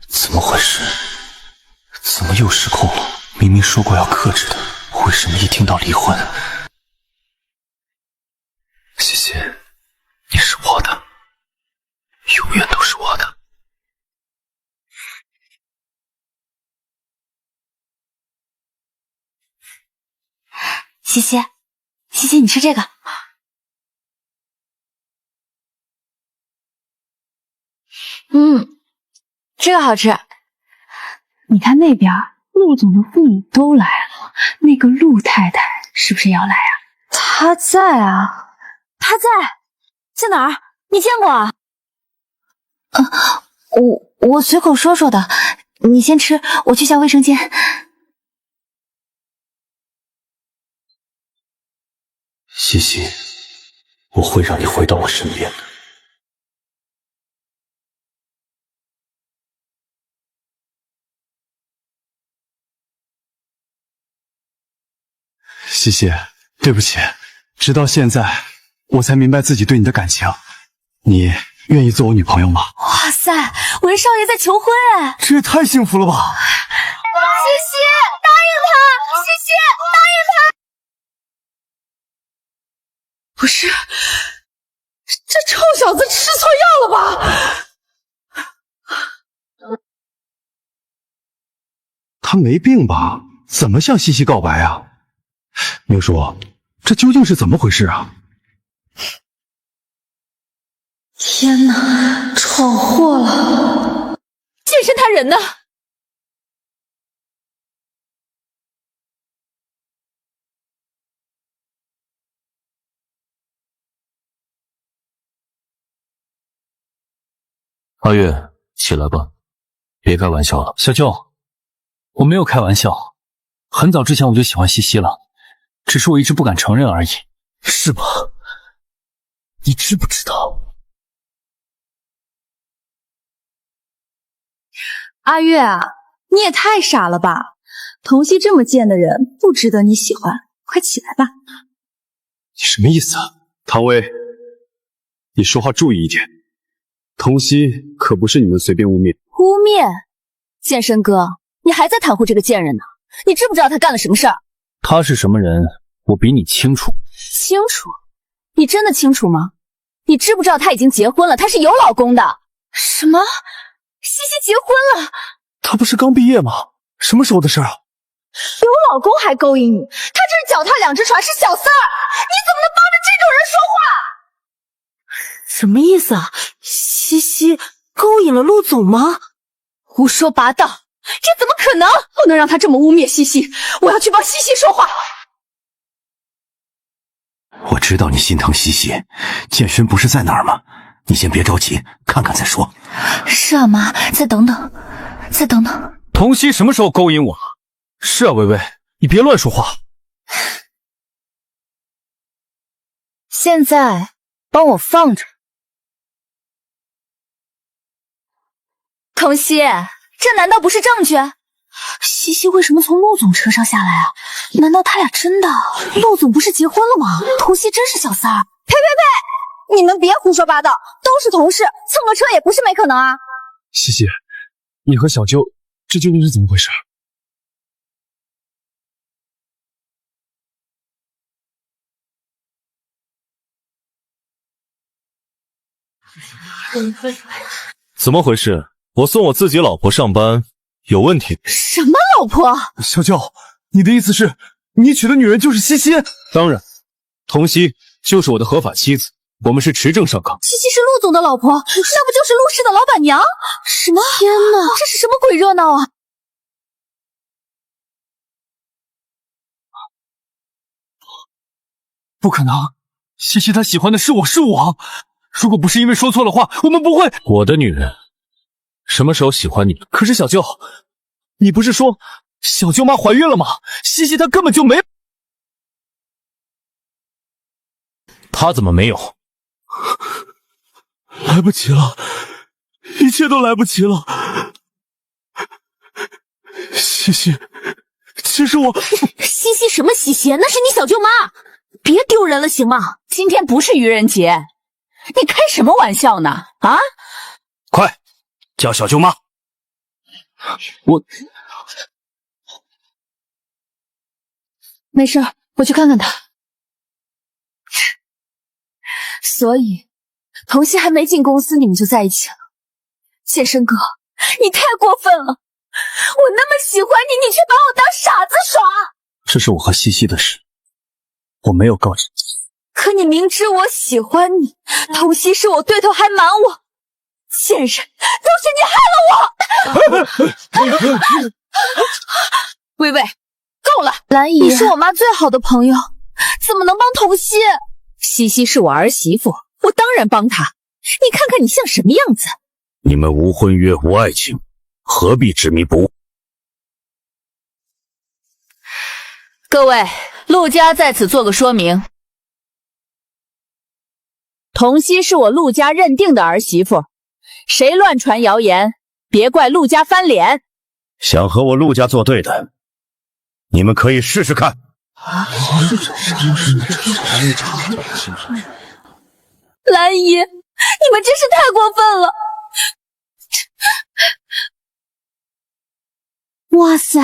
怎么回事？怎么又失控了？明明说过要克制的，为什么一听到离婚？西西，你是我的，永远都是我的。西西，西西，你吃这个。这个好吃。你看那边，陆总的父母都来了，那个陆太太是不是要来啊？她在啊，她在哪儿？你见过啊？我随口说说的，你先吃，我去下卫生间。西西，我会让你回到我身边的。西西，对不起，直到现在我才明白自己对你的感情。你愿意做我女朋友吗？哇塞，文少爷在求婚哎！这也太幸福了吧！西西，答应他！西西，答应他！不是，这臭小子吃错药了吧？他没病吧？怎么向西西告白啊？宁叔，这究竟是怎么回事啊？天哪，闯祸了！健身他人呢？阿月，起来吧，别开玩笑了。小舅，我没有开玩笑，很早之前我就喜欢西西了，只是我一直不敢承认而已。是吗？你知不知道？阿月啊，你也太傻了吧！童熙这么贱的人，不值得你喜欢。快起来吧！你什么意思啊？唐薇，你说话注意一点。童熙可不是你们随便污蔑。污蔑？健身哥，你还在袒护这个贱人呢？你知不知道他干了什么事儿？他是什么人，我比你清楚。清楚？你真的清楚吗？你知不知道他已经结婚了？他是有老公的。什么？西西结婚了？他不是刚毕业吗？什么时候的事啊？有老公还勾引你，他这是脚踏两只船，是小三儿！你怎么能帮着这种人说话？什么意思啊？西西勾引了陆总吗？胡说八道！这怎么可能？不能让他这么污蔑西西！我要去帮西西说话。我知道你心疼西西，健身不是在哪儿吗？你先别着急，看看再说。是啊，妈，再等等，再等等。童熙什么时候勾引我了？是啊，薇薇，你别乱说话。现在帮我放着。童熙，这难道不是证据？西西为什么从陆总车上下来啊？难道他俩真的？陆总不是结婚了吗？童熙真是小三儿？呸呸呸！你们别胡说八道，都是同事，蹭个车也不是没可能啊。西西，你和小舅这究竟是怎么回事？怎么回事？我送我自己老婆上班有问题？什么老婆？小舅，你的意思是你娶的女人就是西西？当然，童熙就是我的合法妻子，我们是持证上岗。西西是陆总的老婆，那不就是陆氏的老板娘？什么？天哪，这是什么鬼热闹啊！不可能，西西她喜欢的是我。如果不是因为说错了话，我们不会。我的女人什么时候喜欢你了？可是小舅，你不是说小舅妈怀孕了吗？西西她根本就没……她怎么没有？来不及了，一切都来不及了。西西，其实我……西西什么西西？那是你小舅妈，别丢人了行吗？今天不是愚人节，你开什么玩笑呢？啊！快叫小舅妈！我没事，我去看看她。所以，童熙还没进公司，你们就在一起了。剑生哥，你太过分了！我那么喜欢你，你却把我当傻子耍。这是我和西西的事，我没有告知。可你明知我喜欢你，童熙是我对头还瞒我，贱人，都是你害了我！薇薇，够了！兰姨，你是我妈最好的朋友，怎么能帮童熙？西西是我儿媳妇，我当然帮她。你看看你像什么样子？你们无婚约无爱情，何必执迷不悟？各位，陆家在此做个说明。童熙是我陆家认定的儿媳妇，谁乱传谣言，别怪陆家翻脸。想和我陆家作对的，你们可以试试看。兰姨，你们真是太过分了！哇塞，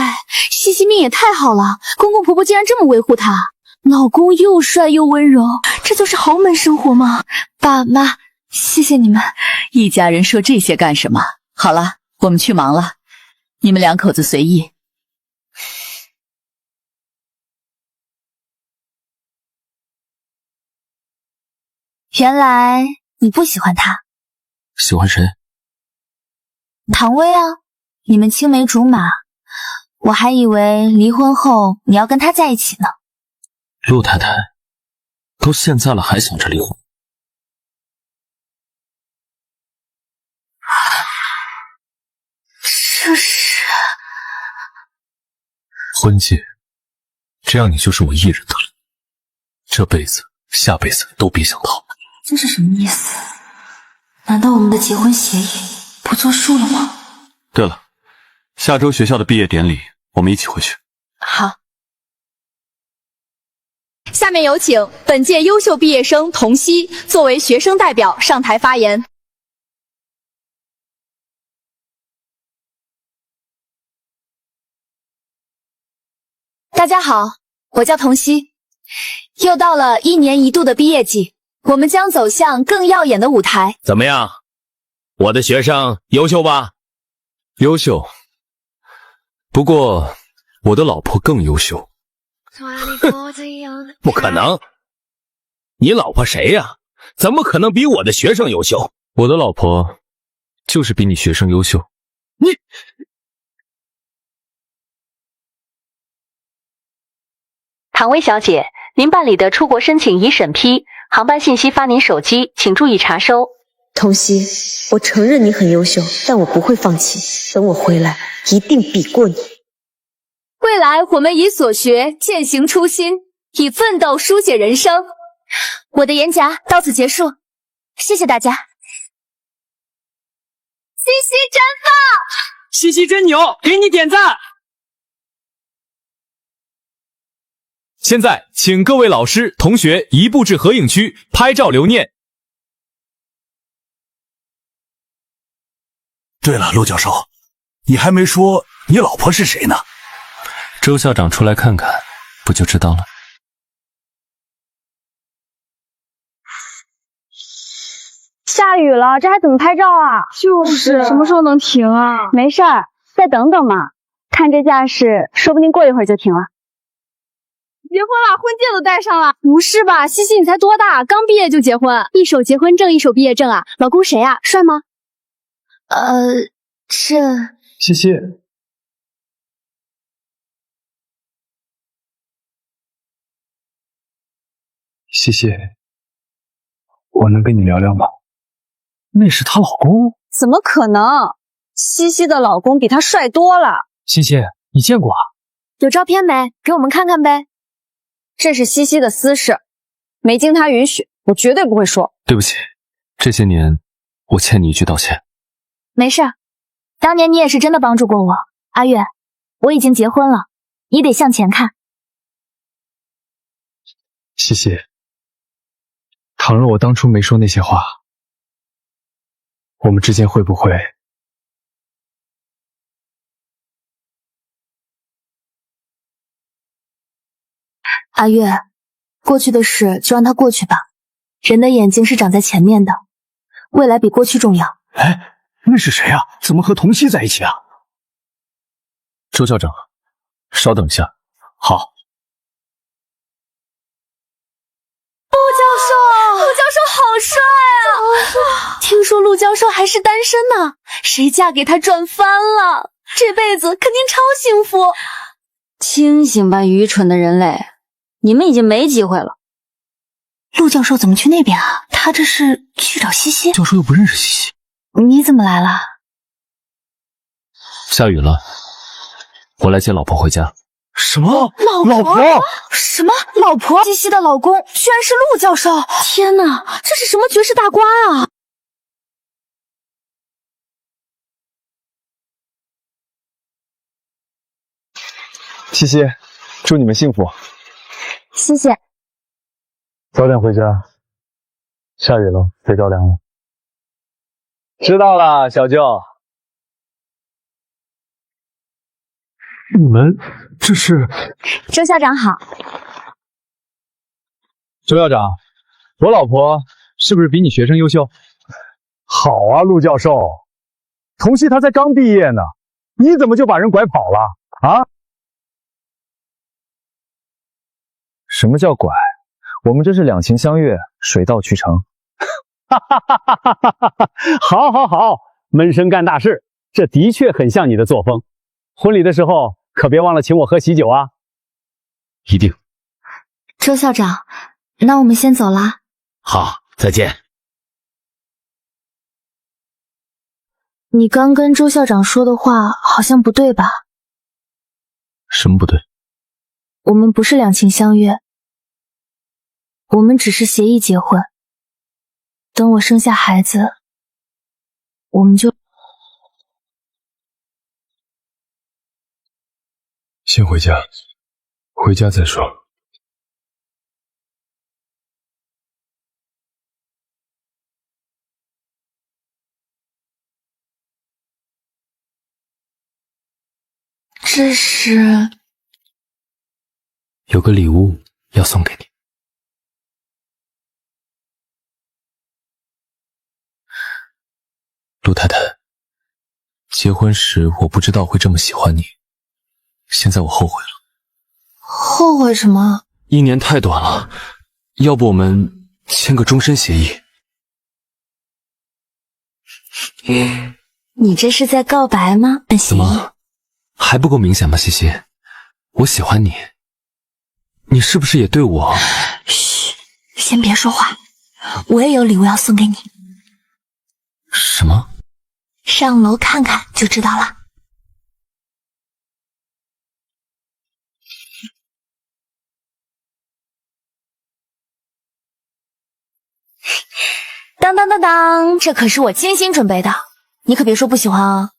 西西命也太好了，公公婆婆竟然这么维护她，老公又帅又温柔，这就是豪门生活吗？爸妈，谢谢你们。一家人说这些干什么？好了，我们去忙了，你们两口子随意。原来你不喜欢他。喜欢谁？唐薇啊，你们青梅竹马，我还以为离婚后你要跟他在一起呢。陆太太，都现在了还想着离婚？这是婚戒，这样你就是我一人的了，这辈子下辈子都别想逃。这是什么意思？难道我们的结婚协议不作数了吗？对了，下周学校的毕业典礼，我们一起回去。好。下面有请本届优秀毕业生童熙作为学生代表上台发言。大家好，我叫童熙。又到了1年1度的毕业季，我们将走向更耀眼的舞台。怎么样？我的学生优秀吧？优秀。不过，我的老婆更优秀。不可能！你老婆谁呀？怎么可能比我的学生优秀？我的老婆就是比你学生优秀。你唐薇小姐，您办理的出国申请已审批，航班信息发您手机，请注意查收。童熙，我承认你很优秀，但我不会放弃，等我回来，一定比过你。未来我们以所学践行初心，以奋斗书写人生。我的演讲到此结束，谢谢大家。西西真棒，西西真牛，给你点赞。现在，请各位老师、同学移步至合影区拍照留念。对了，陆教授，你还没说你老婆是谁呢？周校长出来看看，不就知道了？下雨了，这还怎么拍照啊？就是什么时候能停啊？没事儿，再等等嘛。看这架势，说不定过一会儿就停了。结婚了，婚戒都戴上了。不是吧，西西你才多大，刚毕业就结婚？一手结婚证，一手毕业证啊？老公谁啊？帅吗？是西西。西西，我能跟你聊聊吗？那是她老公？怎么可能？西西的老公比她帅多了。西西，你见过啊？有照片没？给我们看看呗。这是西西的私事，没经她允许，我绝对不会说。对不起，这些年我欠你一句道歉。没事，当年你也是真的帮助过我。阿月，我已经结婚了，你得向前看。西西，倘若我当初没说那些话，我们之间会不会……阿月，过去的事就让它过去吧。人的眼睛是长在前面的，未来比过去重要。哎，那是谁啊？怎么和童曦在一起啊？周校长，稍等一下。好。陆教授好帅啊！听说陆教授还是单身呢，谁嫁给他赚翻了，这辈子肯定超幸福。清醒吧，愚蠢的人类，你们已经没机会了。陆教授怎么去那边啊？他这是去找西西？教授又不认识西西，你怎么来了？下雨了，我来接老婆回家。什么？老婆？什么老婆？西西的老公居然是陆教授！天哪，这是什么绝世大瓜啊！西西，祝你们幸福。谢谢。早点回家，下雨了，别着凉了。知道了，小舅。你们这是？周校长好。周校长，我老婆是不是比你学生优秀？好啊，陆教授，童曦她才刚毕业呢，你怎么就把人拐跑了啊？什么叫拐？我们这是两情相悦，水到渠成。哈哈哈哈哈哈！好，好，好，闷声干大事，这的确很像你的作风。婚礼的时候可别忘了请我喝喜酒啊！一定。周校长，那我们先走啦。好，再见。你刚跟周校长说的话好像不对吧？什么不对？我们不是两情相悦，我们只是协议结婚。等我生下孩子，我们就……先回家，回家再说。这是有个礼物要送给你。陆太太，结婚时我不知道会这么喜欢你，现在我后悔了。后悔什么？1年太短了，要不我们签个终身协议？你这是在告白吗？怎么还不够明显吗？西西，我喜欢你，你是不是也对我？嘘，先别说话，我也有礼物要送给你。什么？上楼看看就知道了。当当当当，这可是我精心准备的，你可别说不喜欢啊。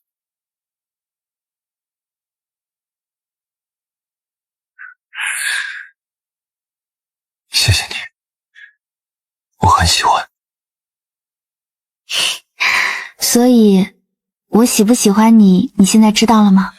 谢谢你，我很喜欢。所以，我喜不喜欢你，你现在知道了吗？